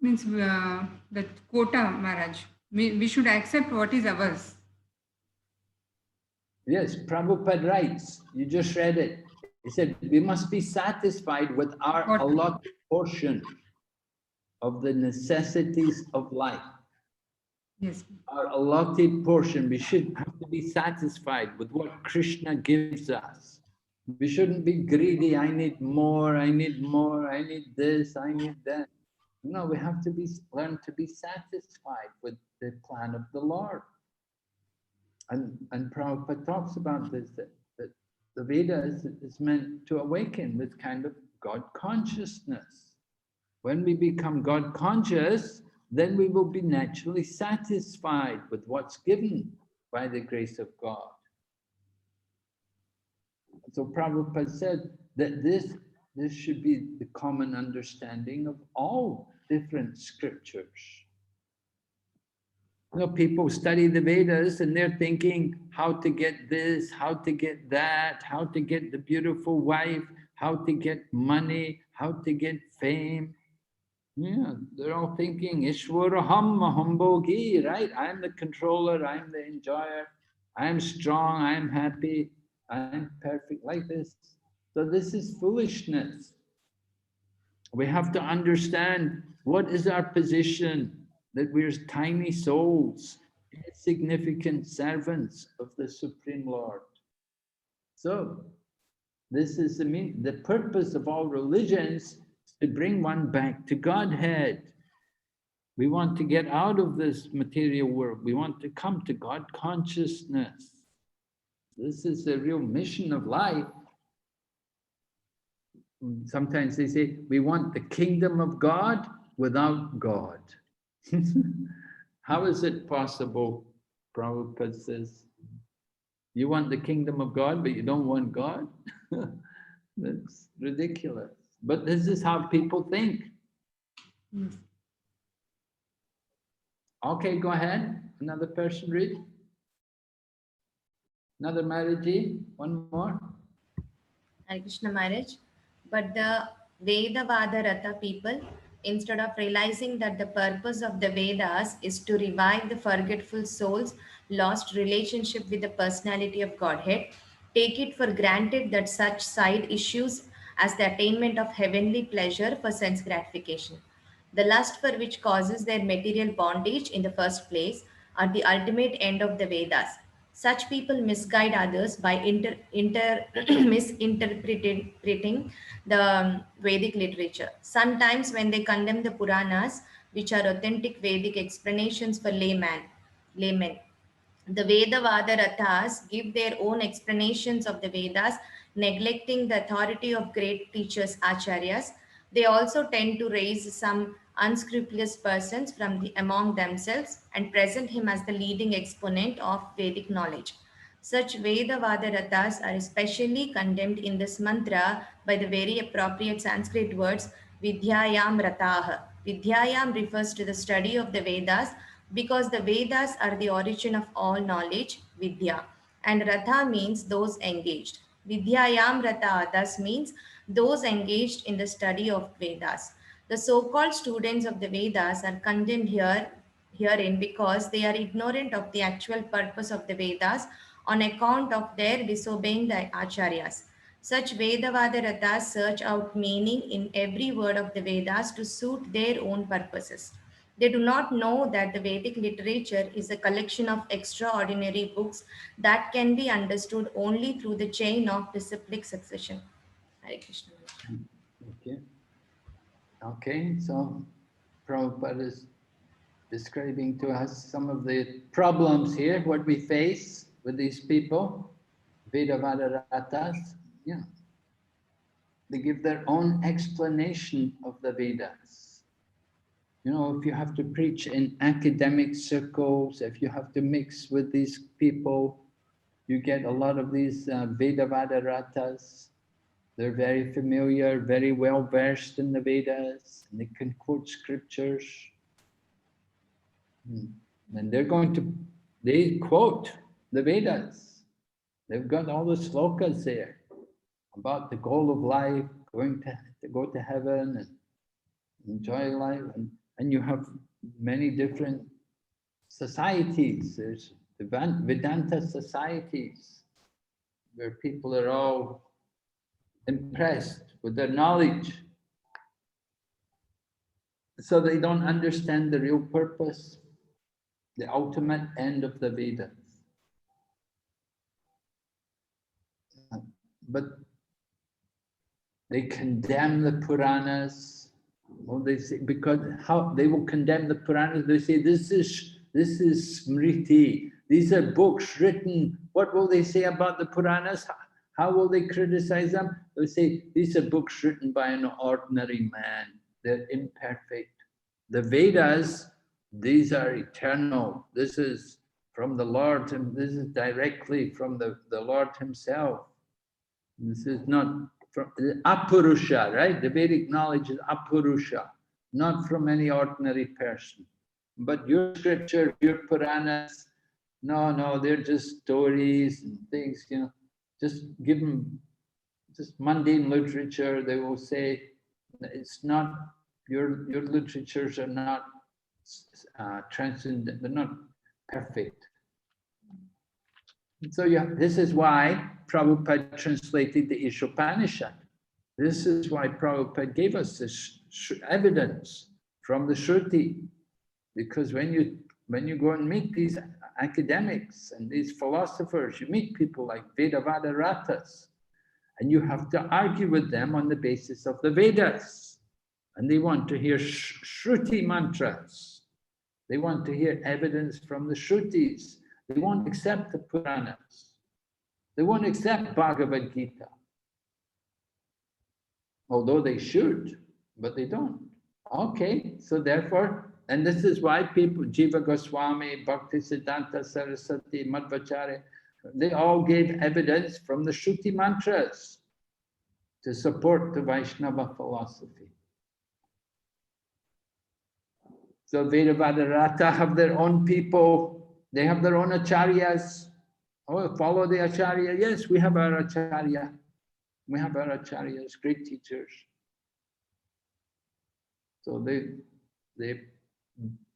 Means that quota, Maharaj. We should accept what is ours. Yes, Prabhupada writes, you just read it. He said, we must be satisfied with our allotted portion of the necessities of life. Yes. Our allotted portion, we should have to be satisfied with what Krishna gives us. We shouldn't be greedy. I need more, I need more, I need this, I need that. No, we have to learn to be satisfied with the plan of the Lord. And Prabhupada talks about this, that the Vedas is meant to awaken this kind of God consciousness. When we become God conscious, then we will be naturally satisfied with what's given by the grace of God. So Prabhupada said that this should be the common understanding of all different scriptures. You know, people study the Vedas and they're thinking how to get this, how to get that, how to get the beautiful wife, how to get money, how to get fame. Yeah, they're all thinking, Ishwaraham Mahambogi, right? I'm the controller, I'm the enjoyer, I'm strong, I'm happy, I'm perfect, like this. So this is foolishness. We have to understand what is our position, that we're tiny souls, insignificant servants of the Supreme Lord. So this is the purpose of all religions, to bring one back to Godhead. We want to get out of this material world. We want to come to God consciousness. This is the real mission of life. Sometimes they say, we want the kingdom of God without God. How is it possible? Prabhupada says, you want the kingdom of God, but you don't want God? That's ridiculous. But this is how people think. Okay, go ahead. Another person read. Another Mataji, one more. Hare Krishna Maharaj. But the Vedavada Ratha people, instead of realizing that the purpose of the Vedas is to revive the forgetful soul's lost relationship with the personality of Godhead, take it for granted that such side issues as the attainment of heavenly pleasure for sense gratification, the lust for which causes their material bondage in the first place, are the ultimate end of the Vedas. Such people misguide others by misinterpreting the Vedic literature. Sometimes, when they condemn the Puranas, which are authentic Vedic explanations for laymen, the Vedavada Rathas give their own explanations of the Vedas, neglecting the authority of great teachers, Acharyas. They also tend to raise some unscrupulous persons from among themselves and present him as the leading exponent of Vedic knowledge. Such Vedavada Rathas are especially condemned in this mantra by the very appropriate Sanskrit words Vidyayam Ratah. Vidyayam refers to the study of the Vedas because the Vedas are the origin of all knowledge, Vidya, and Ratha means those engaged. Vidyayam Ratha thus means those engaged in the study of Vedas. The so-called students of the Vedas are condemned herein because they are ignorant of the actual purpose of the Vedas on account of their disobeying the Acharyas. Such Vedavada Rathas search out meaning in every word of the Vedas to suit their own purposes. They do not know that the Vedic literature is a collection of extraordinary books that can be understood only through the chain of disciplic succession. Hare Krishna. Okay. Okay, so Prabhupada is describing to us some of the problems here, what we face with these people, Vedavada Rathas. Yeah. They give their own explanation of the Vedas. You know, if you have to preach in academic circles, if you have to mix with these people, you get a lot of these Vedavada Rathas. They're very familiar, very well versed in the Vedas, and they can quote scriptures. And they quote the Vedas. They've got all the slokas there about the goal of life, going to go to heaven and enjoy life. And you have many different societies. There's the Vedanta societies where people are all impressed with their knowledge. So they don't understand the real purpose, the ultimate end of the Vedas. But they condemn the Puranas. Well, they say, because how they will condemn the Puranas, they say this is Smriti. These are books written. What will they say about the Puranas? How will they criticize them? They say these are books written by an ordinary man. They're imperfect. The Vedas, these are eternal. This is from the Lord, and this is directly from the Lord himself. This is not from Apurusha, right? The Vedic knowledge is Apurusha, not from any ordinary person. But your scripture, your Puranas, no, they're just stories and things, you know. Just give them just mundane literature. They will say it's not, your literatures are not transcendent, they're not perfect. So this is why Prabhupada translated the Isopanisad. This is why Prabhupada gave us this evidence from the Shruti. Because when you go and meet these academics and these philosophers, you meet people like Vedavada Rathas, and you have to argue with them on the basis of the Vedas. And they want to hear Shruti mantras. They want to hear evidence from the Shrutis. They won't accept the Puranas. They won't accept Bhagavad Gita. Although they should, but they don't. Okay, so therefore, and this is why people, Jiva Goswami, Bhaktisiddhanta Saraswati, Madhvacharya, they all gave evidence from the Shruti mantras to support the Vaishnava philosophy. So Vedavada Ratha have their own people, they have their own acharyas. Oh, follow the acharya. Yes, we have our acharya. We have our acharyas, great teachers. So they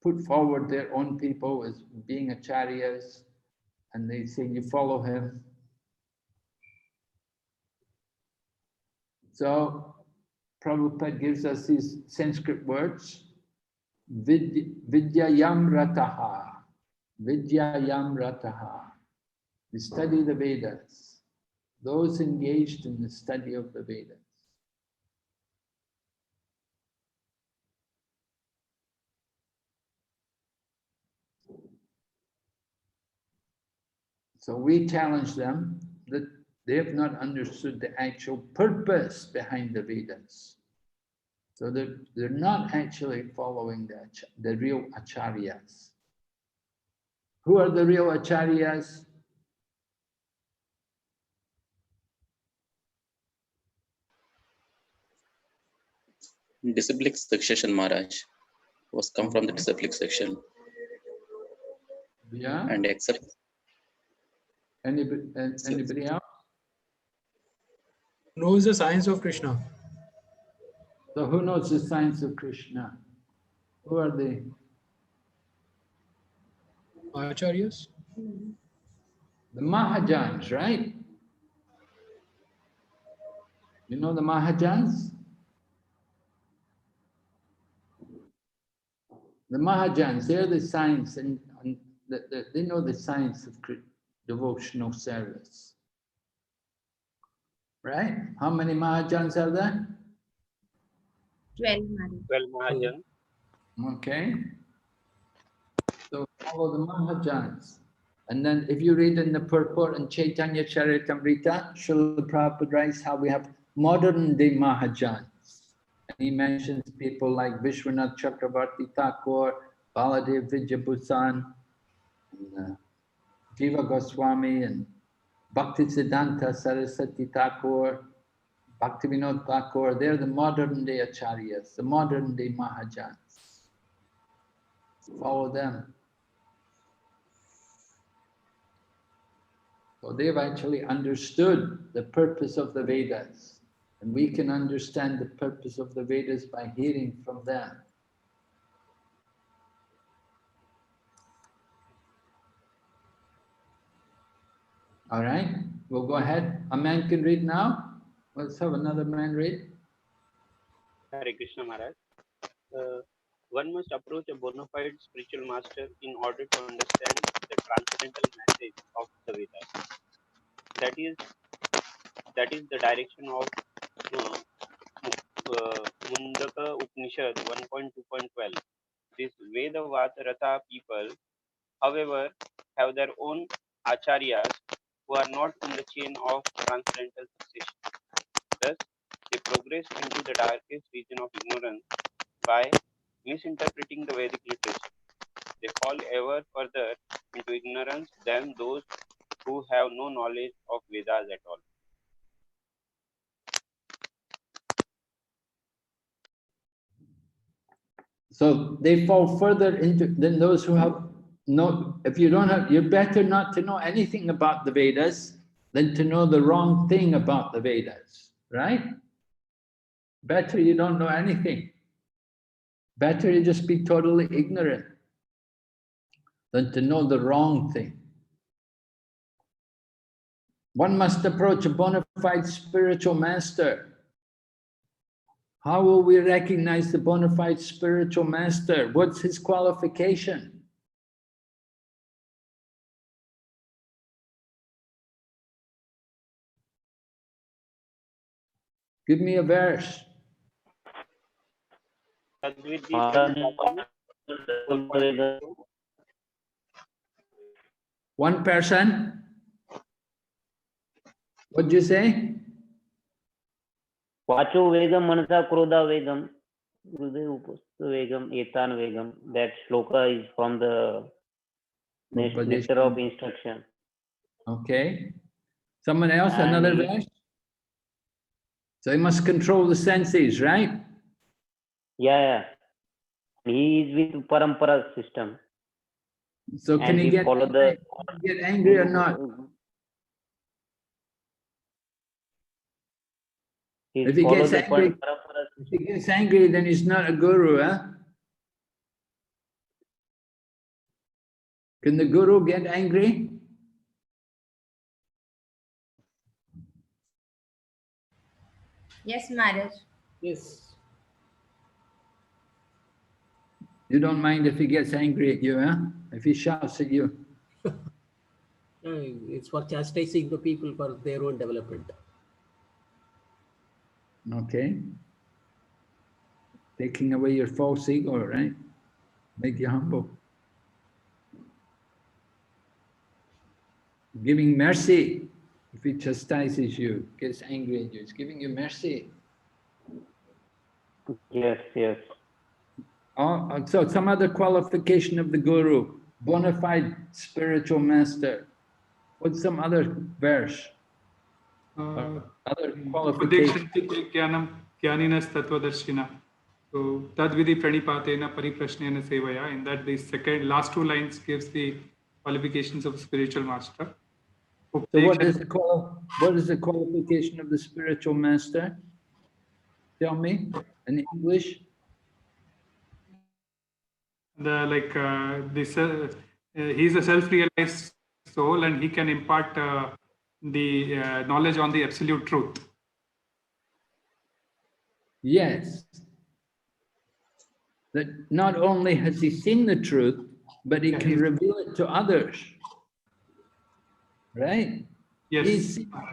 put forward their own people as being acharyas, and they say, you follow him. So Prabhupada gives us these Sanskrit words, Vidyayam Rataha, Vidyayam Rataha. We study the Vedas, those engaged in the study of the Vedas. So we challenge them that they have not understood the actual purpose behind the Vedas. So they're not actually following the real acharyas. Who are the real acharyas? Disciplic succession, Maharaj, was come from the disciplic section. Yeah. And except anybody else? Knows the science of Krishna. So who knows the science of Krishna? Who are they? Acharyas? The Mahajans, right? You know the Mahajans? The Mahajans, they're the science, and they know the science of devotional service. Right? How many Mahajans are there? 12 Mahajans. Okay. So follow the Mahajans. And then if you read in the purport in Chaitanya Charitamrita, Srila Prabhupada writes how we have modern day Mahajans. And he mentions people like Vishwanath Chakravarti Thakur, Baladev Vidyabhusan, and Jiva Goswami, and Bhaktisiddhanta Saraswati Thakur, Bhaktivinoda Thakur. They're the modern day acharyas, the modern day Mahajans. Follow them. So they've actually understood the purpose of the Vedas. And we can understand the purpose of the Vedas by hearing from them. All right, we'll go ahead. A man can read now. Let's have another man read. Hare Krishna Maharaj. One must approach a bona fide spiritual master in order to understand the transcendental message of the Vedas. That is the direction of Mundaka Upanishad 1.2.12. These Vedavata people, however, have their own acharyas who are not in the chain of transcendental succession. Thus, they progress into the darkest region of ignorance by misinterpreting the Vedic literature. They fall ever further into ignorance than those who have no knowledge of Vedas at all. So they fall further into than those who have no, if you don't have, you're better not to know anything about the Vedas than to know the wrong thing about the Vedas, right? Better you don't know anything. Better you just be totally ignorant than to know the wrong thing. One must approach a bona fide spiritual master. How will we recognize the bona fide spiritual master? What's his qualification? Give me a verse. One person? What did you say? Vacho Vegam Manasa Krodha Vegam Vegam Etan Vegam. That shloka is from the Nectar of Instruction. Okay. Someone else, another verse? So he must control the senses, right? Yeah. He is with Parampara system. So can he get angry or not? If he gets angry, then he's not a guru, huh? Can the guru get angry? Yes, Maharaj. Yes. You don't mind if he gets angry at you, huh? If he shouts at you. It's for chastising the people for their own development. Okay. Taking away your false ego, right? Make you humble. Giving mercy. If he chastises you, gets angry at you, it's giving you mercy. Yes, yes. So some other qualification of the Guru, bona fide spiritual master. What's some other verse? Other qualification. So tadvidi pranipatena pariprashnena sevaya. In that, the last two lines gives the qualifications of spiritual master. So what is the qualification of the spiritual master? Tell me in English. He's a self-realized soul, and he can impart the knowledge on the absolute truth. Yes. That not only has he seen the truth, but he can reveal it to others. Right? Yes.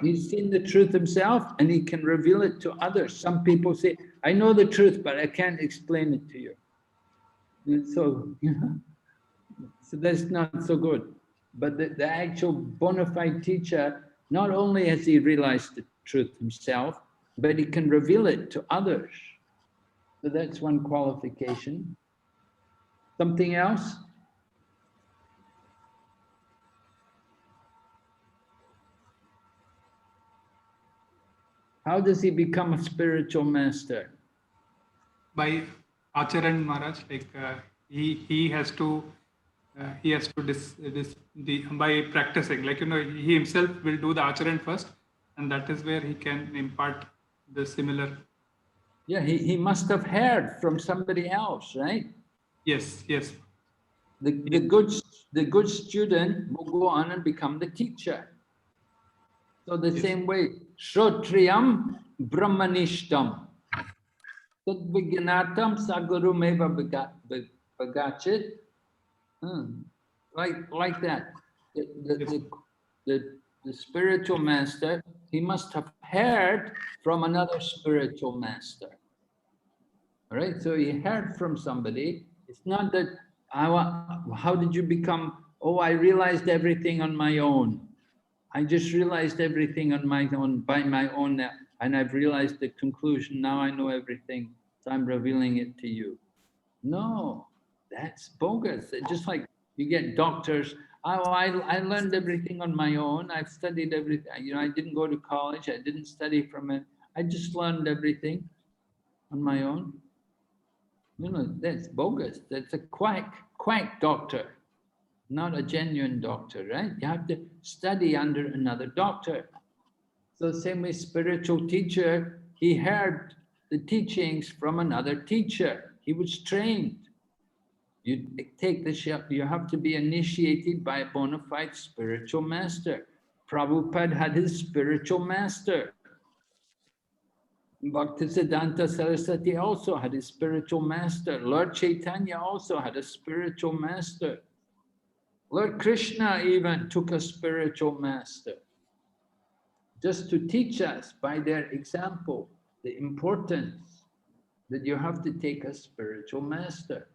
He's seen the truth himself and he can reveal it to others. Some people say, I know the truth, but I can't explain it to you. And so, so that's not so good. But the actual bona fide teacher, not only has he realized the truth himself, but he can reveal it to others. So that's one qualification. Something else? How does he become a spiritual master? By Acharan Maharaj, he has to by practicing, he himself will do the Acharan first, and that is where he can impart the similar. Yeah, he must have heard from somebody else, right? Yes, yes. The good student will go on and become the teacher. So the same way, Shrotriyam Brahmanishtam Tadviganatam Sagurumeva Bagachit. Like that. The spiritual master, he must have heard from another spiritual master. All right, so he heard from somebody. It's not that, how did you become, oh, I realized everything on my own. I just realized everything on my own, by my own, and I've realized the conclusion, now I know everything, so I'm revealing it to you. No, that's bogus. It's just like you get doctors, oh, I learned everything on my own, I've studied everything, I didn't go to college, I didn't study from it, I just learned everything on my own. That's bogus. That's a quack doctor, not a genuine doctor, right? You have to study under another doctor. So same way, spiritual teacher, he heard the teachings from another teacher. He was trained. You take the ship, you have to be initiated by a bona fide spiritual master. Prabhupada had his spiritual master. Bhaktisiddhanta Saraswati also had a spiritual master. Lord Chaitanya also had a spiritual master. Lord Krishna even took a spiritual master, just to teach us by their example the importance that you have to take a spiritual master.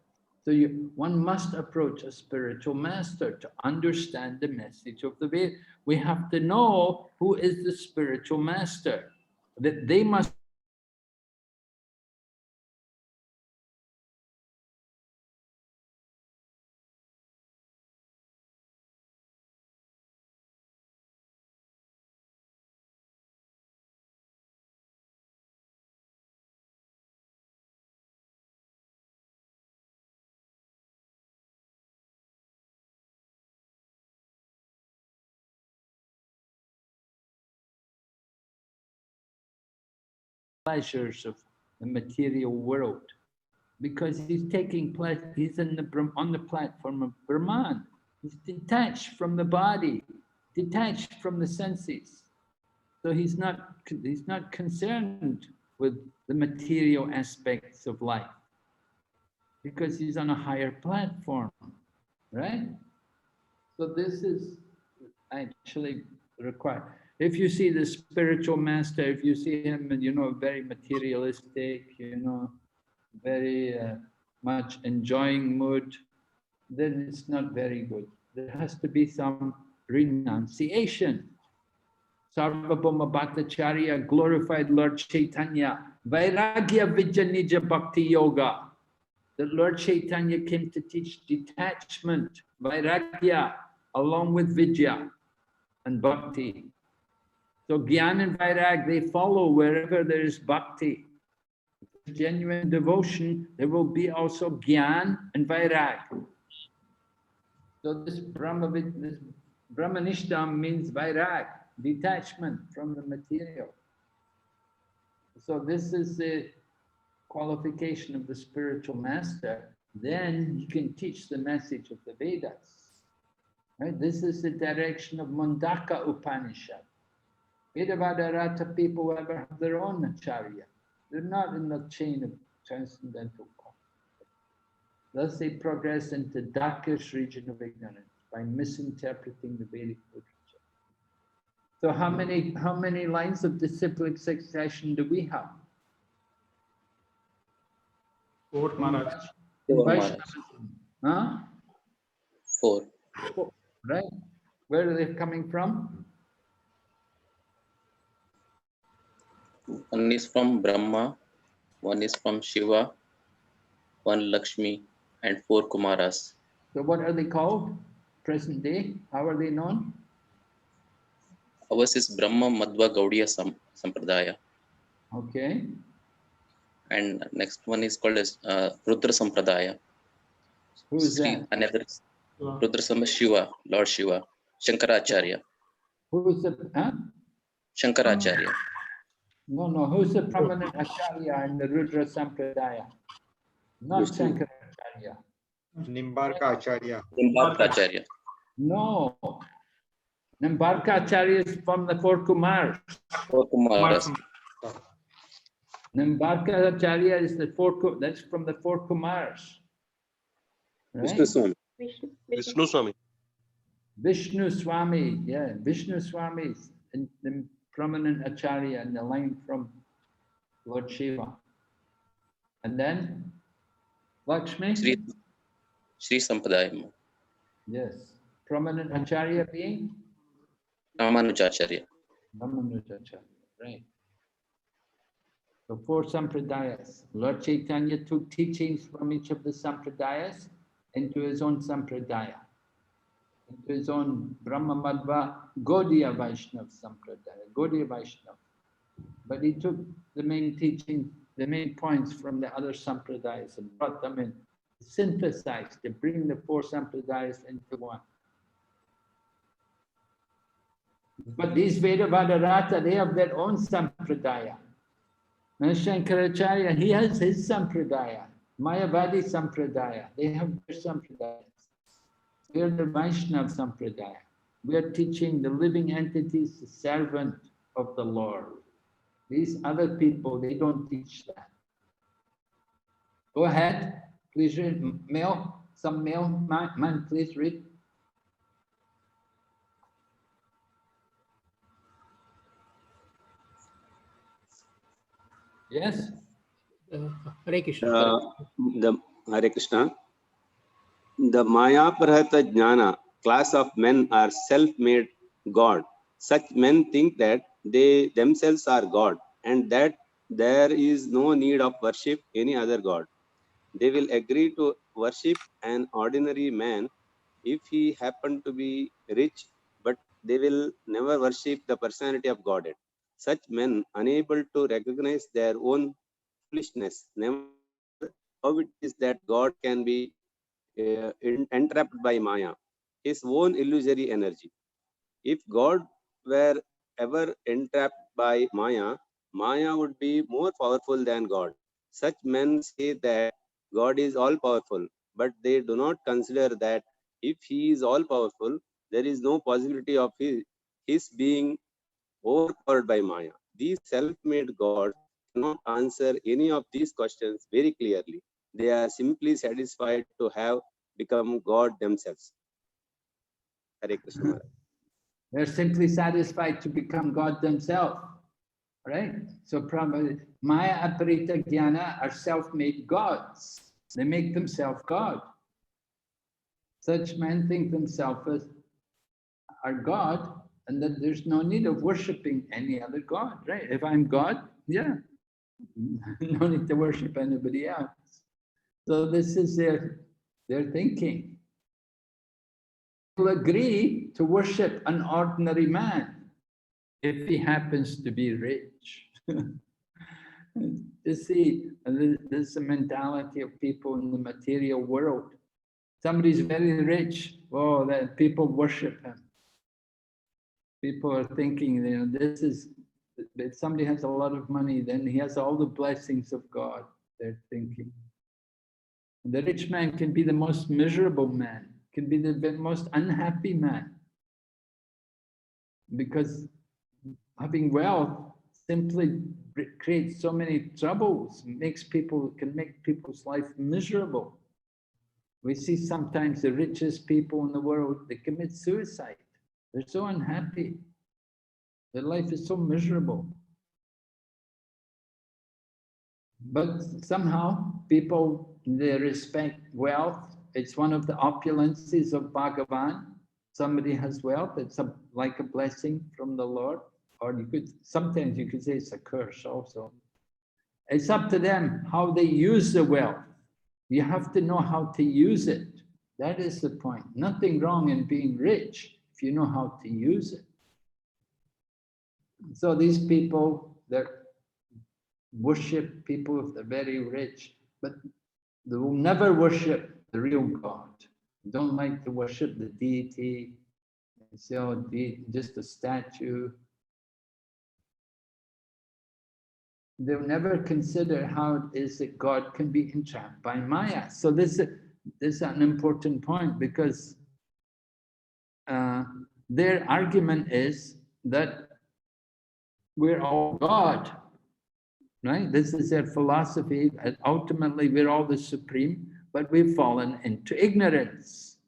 So one must approach a spiritual master to understand the message of the Veda. We have to know who is the spiritual master, that they must pleasures of the material world, because he's taking pleasure. He's on the platform of Brahman. He's detached from the body, detached from the senses. So he's not concerned with the material aspects of life, because he's on a higher platform, right? So this is actually required. If you see the spiritual master, if you see him, very materialistic, very much enjoying mood, then it's not very good. There has to be some renunciation. Sarvabhauma Bhattacharya glorified Lord Chaitanya, Vairagya Vijanija Bhakti Yoga. The Lord Chaitanya came to teach detachment, Vairagya, along with Vidya and Bhakti. So Gyan and Vairag, they follow wherever there is Bhakti. If there's genuine devotion, there will be also Gyan and Vairag. So this Brahmanishtam means Vairag, detachment from the material. So this is the qualification of the spiritual master. Then you can teach the message of the Vedas. Right? This is the direction of Mundaka Upanishad. Vedavadarata people ever have their own acharya. They're not in the chain of transcendental concept. Thus they progress into darkest region of ignorance by misinterpreting the Vedic literature. So how many lines of disciplic succession do we have? 4, Maharaj. Huh? 4. Right. Where are they coming from? One is from Brahma, one is from Shiva, one Lakshmi, and 4 Kumaras. So what are they called? Present day? How are they known? Ours is Brahma Madhva Gaudiya Sampradaya. Okay. And next one is called as Rudra Sampradaya. Who is that? Another Rudra Sampradaya, Shiva, Lord Shiva, Shankaracharya. Who is the, huh? Shankaracharya. No, who's the prominent Acharya in the Rudra Sampradaya? Not Shankaracharya. Nimbarka Acharya. Nimbarka Acharya. No. Nimbarka Acharya is from the 4 Kumars. 4 Kumaras. Nimbarka Acharya is that's from the 4 Kumars. Right? Vishnu Swami. Vishnu Swami. Vishnu Swami, yeah, Vishnu Swami is the prominent Acharya in the line from Lord Shiva. And then Lakshmi? Sri Sampradaya. Yes. Prominent Acharya being? Ramanujacharya. Ramanujacharya, right. So 4 Sampradayas. Lord Chaitanya took teachings from each of the Sampradayas into his own Sampradaya, into his own Brahma Madhva Gaudiya Vaishnava Sampradaya, Gaudiya Vaishnava. But he took the main teaching, the main points from the other Sampradayas and brought them in, synthesized to bring the 4 Sampradayas into one. But these Vedavadarata, they have their own Sampradaya. And Shankaracharya, he has his Sampradaya, Mayavadi Sampradaya. They have their Sampradayas. We are the Vaishnava Sampradaya. We are teaching the living entities, the servant of the Lord. These other people, they don't teach that. Go ahead, please read. Male, some male man, please read. Yes. Hare Krishna. Hare Krishna. The Maya Prahata Jnana class of men are self-made God. Such men think that they themselves are God and that there is no need of worship any other God. They will agree to worship an ordinary man if he happen to be rich, but they will never worship the personality of Godhead. Such men, unable to recognize their own foolishness, never how it is that God can be entrapped by Maya, his own illusory energy. If God were ever entrapped by Maya, Maya would be more powerful than God. Such men say that God is all powerful, but they do not consider that if he is all powerful, there is no possibility of his being overpowered by Maya. These self-made gods cannot answer any of these questions very clearly. They are simply satisfied to have become God themselves. Hare Krishna Maharaj. They're simply satisfied to become God themselves, right? So Maya Aparita Jnana are self-made gods. They make themselves God. Such men think themselves as are God, and that there's no need of worshipping any other God, right? If I'm God, yeah, no need to worship anybody else. So this is their thinking. People agree to worship an ordinary man if he happens to be rich. You see, this is the mentality of people in the material world. Somebody's very rich, oh, that people worship him. People are thinking, you know, this is, if somebody has a lot of money, then he has all the blessings of God, they're thinking. The rich man can be the most miserable man, can be the most unhappy man, because having wealth simply creates so many troubles, can make people's life miserable. We see sometimes the richest people in the world, they commit suicide. They're so unhappy. Their life is so miserable. But somehow people, they respect wealth. It's one of the opulences of Bhagavan. Somebody has wealth, it's like a blessing from the Lord. Or sometimes you could say it's a curse also. It's up to them how they use the wealth. You have to know how to use it. That is the point. Nothing wrong in being rich if you know how to use it. So these people that worship people if they're very rich, but they will never worship the real God. They don't like to worship the deity. They say, oh, just a statue. They'll never consider how it is that God can be entrapped by Maya. So this is an important point, because their argument is that we're all God, right? This is their philosophy. And ultimately, we're all the supreme, but we've fallen into ignorance.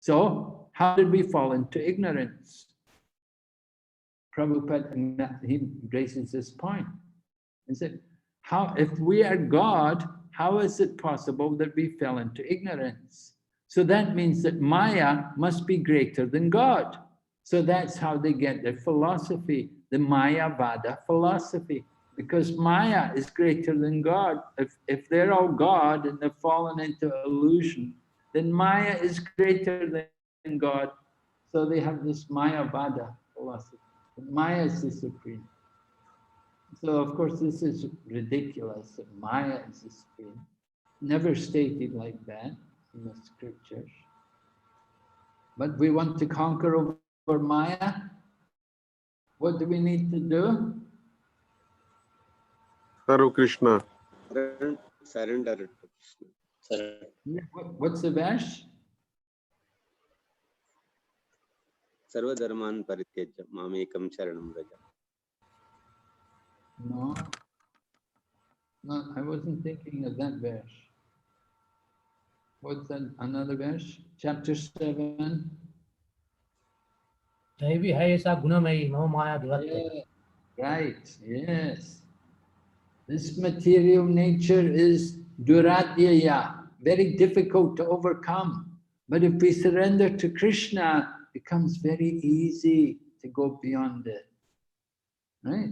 So how did we fall into ignorance? Prabhupada, he raises this point. He said, if we are God, how is it possible that we fell into ignorance? So that means that Maya must be greater than God. So that's how they get their philosophy, the Mayavada philosophy. Because Maya is greater than God. If they're all God and they've fallen into illusion, then Maya is greater than God. So they have this Mayavada philosophy. Maya is the supreme. So of course this is ridiculous, that Maya is the supreme. Never stated like that in the scriptures. But we want to conquer over Maya. What do we need to do? Sarva Krishna. Surrender to Krishna. What's the verse? Sarva dharman parityajya mamekam sharanam vraja. No, I wasn't thinking of that verse. What's that? Another verse? Chapter 7. Right, yes. This material nature is duradyaya, very difficult to overcome. But if we surrender to Krishna, it becomes very easy to go beyond it. Right?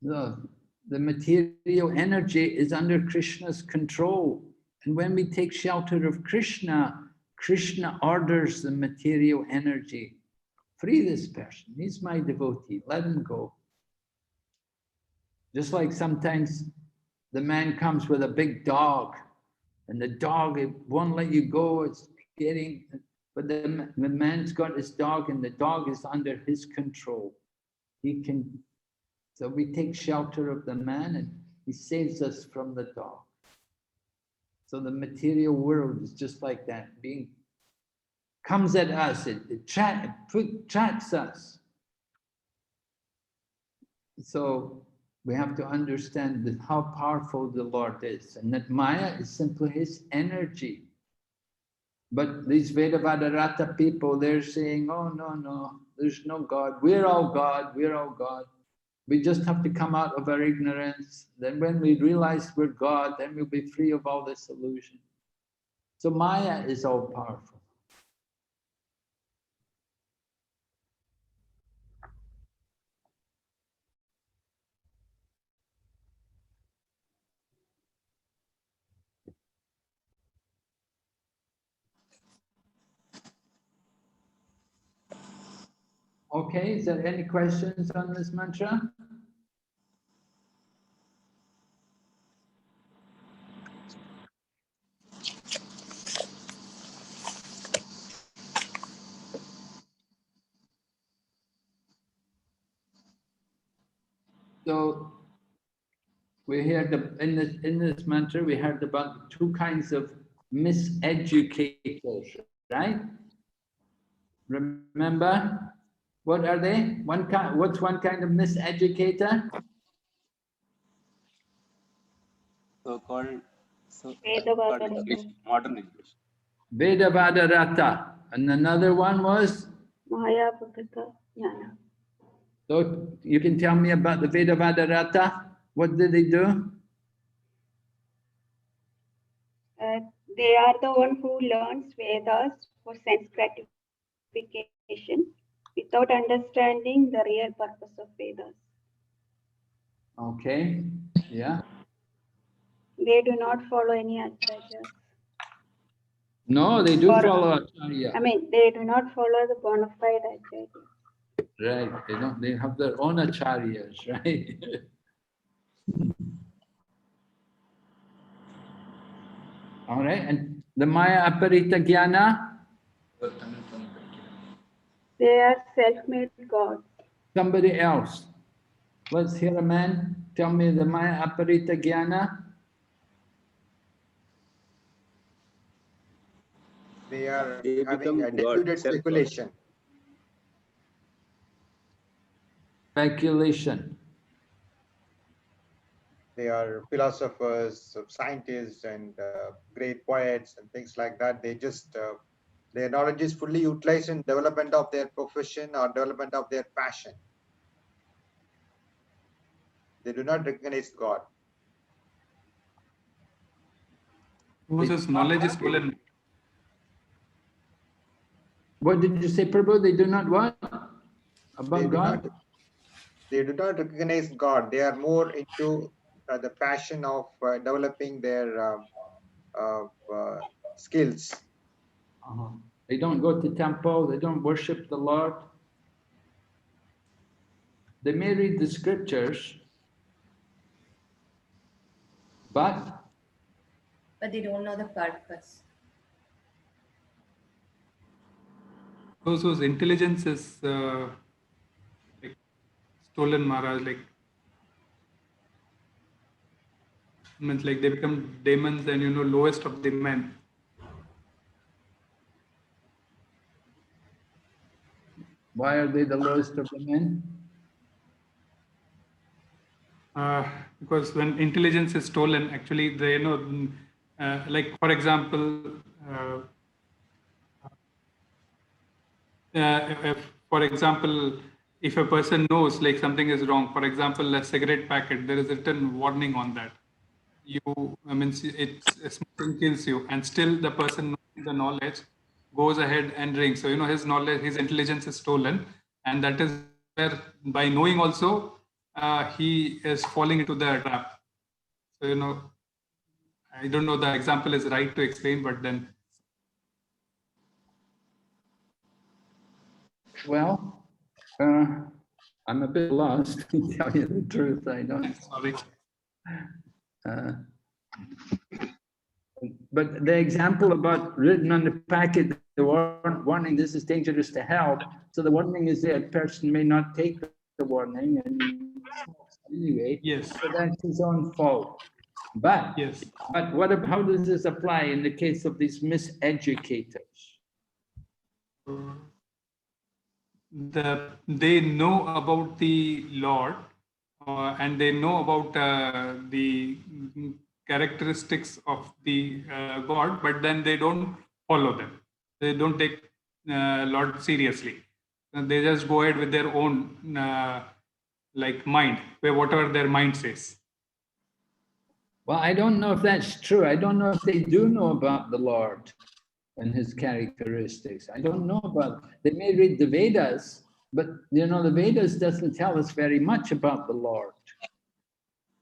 The material energy is under Krishna's control. And when we take shelter of Krishna, Krishna orders the material energy. Free this person. He's my devotee. Let him go. Just like sometimes the man comes with a big dog, and the dog, it won't let you go. It's getting, but the man's got his dog, and the dog is under his control. He can. So we take shelter of the man, and he saves us from the dog. So the material world is just like that, comes at us, it traps us. So we have to understand that how powerful the Lord is, and that Maya is simply his energy. But these Vedavadarata people, they're saying, oh, no, there's no God. We're all God, we're all God. We just have to come out of our ignorance. Then when we realize we're God, then we'll be free of all this illusion. So Maya is all powerful. Okay, is there any questions on this mantra? So we heard in this mantra, we heard about two kinds of miseducators, right? Remember? What are they? What's one kind of miseducator? So-called Vedavadarata. modern English. Vedavadarata. And another one was? Mayapakata Jnana. So you can tell me about the Vedavadarata. What did they do? They are the one who learns Vedas for sense gratification without understanding the real purpose of Vedas. Okay, yeah. They do not follow any acharyas. No, they do follow acharya. I mean, they do not follow the bona fide acharyas. Right, they have their own acharyas, right? All right, and the Maya Aparita Jnana? They are self-made gods. Somebody else. Let's hear a man. Tell me the Maya Aparita Jnana. They are They having a become God, deluded self-God. speculation. Speculation. They are philosophers, scientists, and great poets and things like that. They just their knowledge is fully utilized in development of their profession or development of their passion. They do not recognize God. Whose knowledge is stolen. What did you say, Prabhu? They do not what? About God? They do not recognize God. They are more into the passion of developing their skills. They don't go to temple, they don't worship the Lord. They may read the scriptures, but they don't know the purpose. Those whose intelligence is like stolen, Maharaj, like means like they become demons and lowest of the men. why are they the lowest of the men? Because when intelligence is stolen, actually, they like for example, if a person knows like something is wrong, for example, a cigarette packet, there is a written warning on that. Smoking kills you, and still the person knowing the knowledge goes ahead and drinks. So his knowledge, his intelligence is stolen, and that is where by knowing also he is falling into the trap. So I don't know the example is right to explain, but then. Well, I'm a bit lost, to tell you the truth. I don't. Sorry. But the example about written on the packet, the warning, this is dangerous to health. So the warning is there, a person may not take the warning and anyway. Yes. So that's his own fault. But yes. But how does this apply in the case of these miseducators? They know about the Lord and they know about the characteristics of the God, but then they don't follow them. They don't take Lord seriously. They just go ahead with their own like mind, where whatever their mind says. Well, I don't know if that's true. I don't know if they do know about the Lord and his characteristics. I don't know about, they may read the Vedas, but you know, the Vedas doesn't tell us very much about the Lord.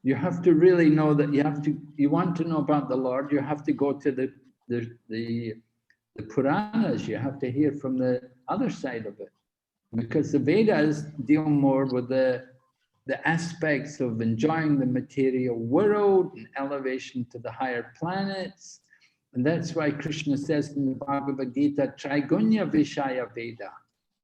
You have to really know that you want to know about the Lord, you have to go to the Puranas, you have to hear from the other side of it. Because the Vedas deal more with the aspects of enjoying the material world and elevation to the higher planets. And that's why Krishna says in the Bhagavad Gita, Trigunya Vishaya Veda.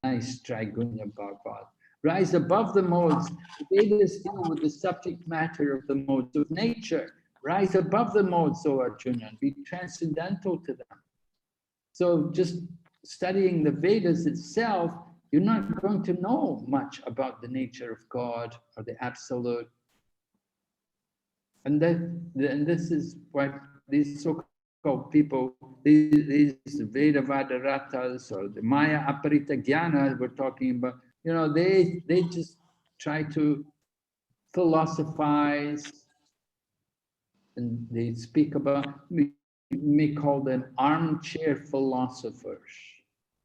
Nice Trigunya Bhagavad. Rise above the modes. The Vedas deal with the subject matter of the modes of nature. Rise above the modes, O Arjuna, and be transcendental to them. So just studying the Vedas itself, you're not going to know much about the nature of God or the Absolute. And this is why these so-called people, these Vedavadaratas or the Maya Aparita Jnana we're talking about, you know, they just try to philosophize, and they speak about, we may call them armchair philosophers.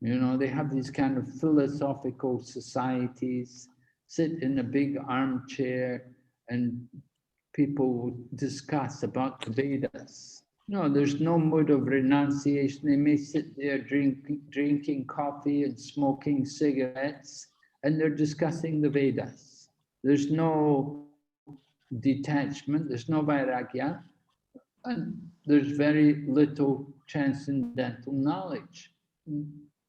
You know, they have these kind of philosophical societies, sit in a big armchair and people discuss about the Vedas. No, there's no mood of renunciation. They may sit there drinking coffee and smoking cigarettes, and they're discussing the Vedas. There's no detachment, there's no vairagya, and there's very little transcendental knowledge.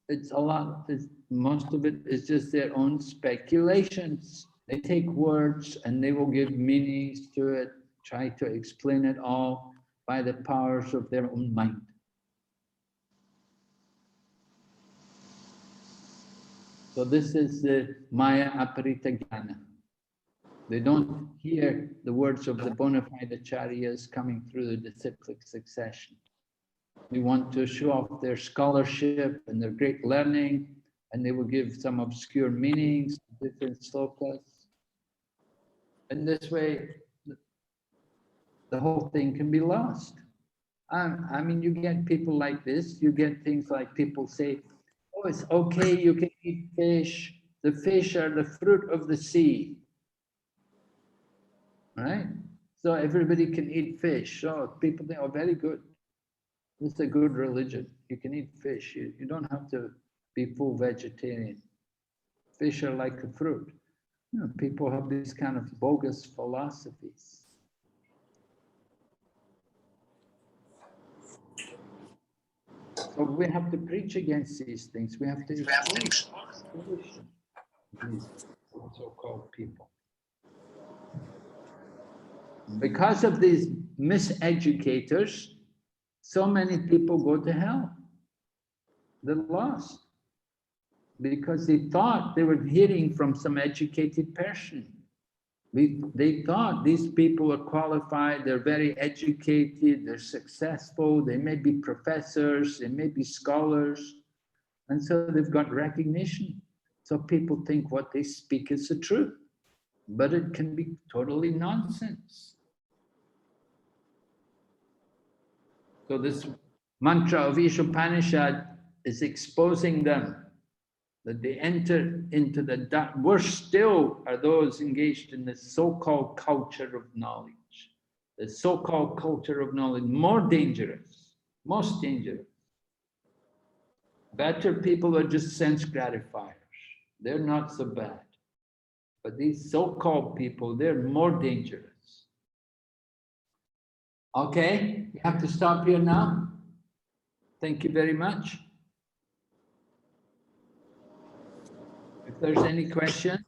It's a lot, most of it is just their own speculations. They take words and they will give meanings to it, try to explain it all by the powers of their own mind. So this is the Maya Aparita Jnana. They don't hear the words of the bona fide acharyas coming through the disciplic succession. They want to show off their scholarship and their great learning, and they will give some obscure meanings, different slokas. And this way, the whole thing can be lost. I mean, you get people like this, you get things like people say, oh, it's okay, you can eat fish. The fish are the fruit of the sea. Right? So everybody can eat fish. So people think, oh, very good. It's a good religion. You can eat fish. You don't have to be full vegetarian. Fish are like a fruit. You know, people have these kind of bogus philosophies. So we have to preach against these things. We have to expose these so-called people. Because of these miseducators, so many people go to hell. They're lost. Because they thought they were hearing from some educated person. They thought these people are qualified, they're very educated, they're successful, they may be professors, they may be scholars, and so they've got recognition. So people think what they speak is the truth, but it can be totally nonsense. So this mantra of Isopanisad is exposing them, that they enter into the dark. Worse still are those engaged in the so-called culture of knowledge. The so-called culture of knowledge, more dangerous, most dangerous. Better people are just sense gratifiers. They're not so bad. But these so-called people, they're more dangerous. Okay, we have to stop here now. Thank you very much. If there's any question,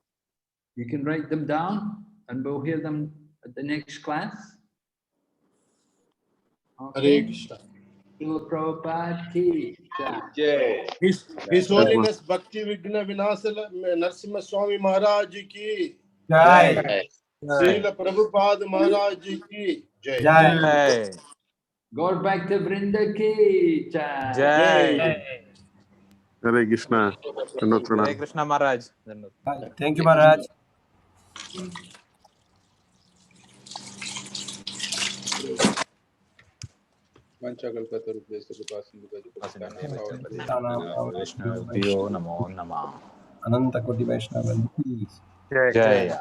you can write them down and we'll hear them at the next class. Okay. Hare Krishna. Srila Prabhupada ki jai. His Holiness Bhakti Vigna Vinasala Narasimha Swami Maharaj ki Jai. Srila Prabhupada Maharaj Ji ki Jai. Jai. Gaur Bhakta Vrinda ki Jai. Jai. Hare Krishna. Hare Krishna Maharaj. Thank you, Maharaj. Vaishnav Namo Namah. Ananta Koti Vaishnava. Jai.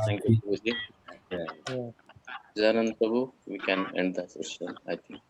Thank you, Prabhuji. Janant Prabhu, we can end the session, I think.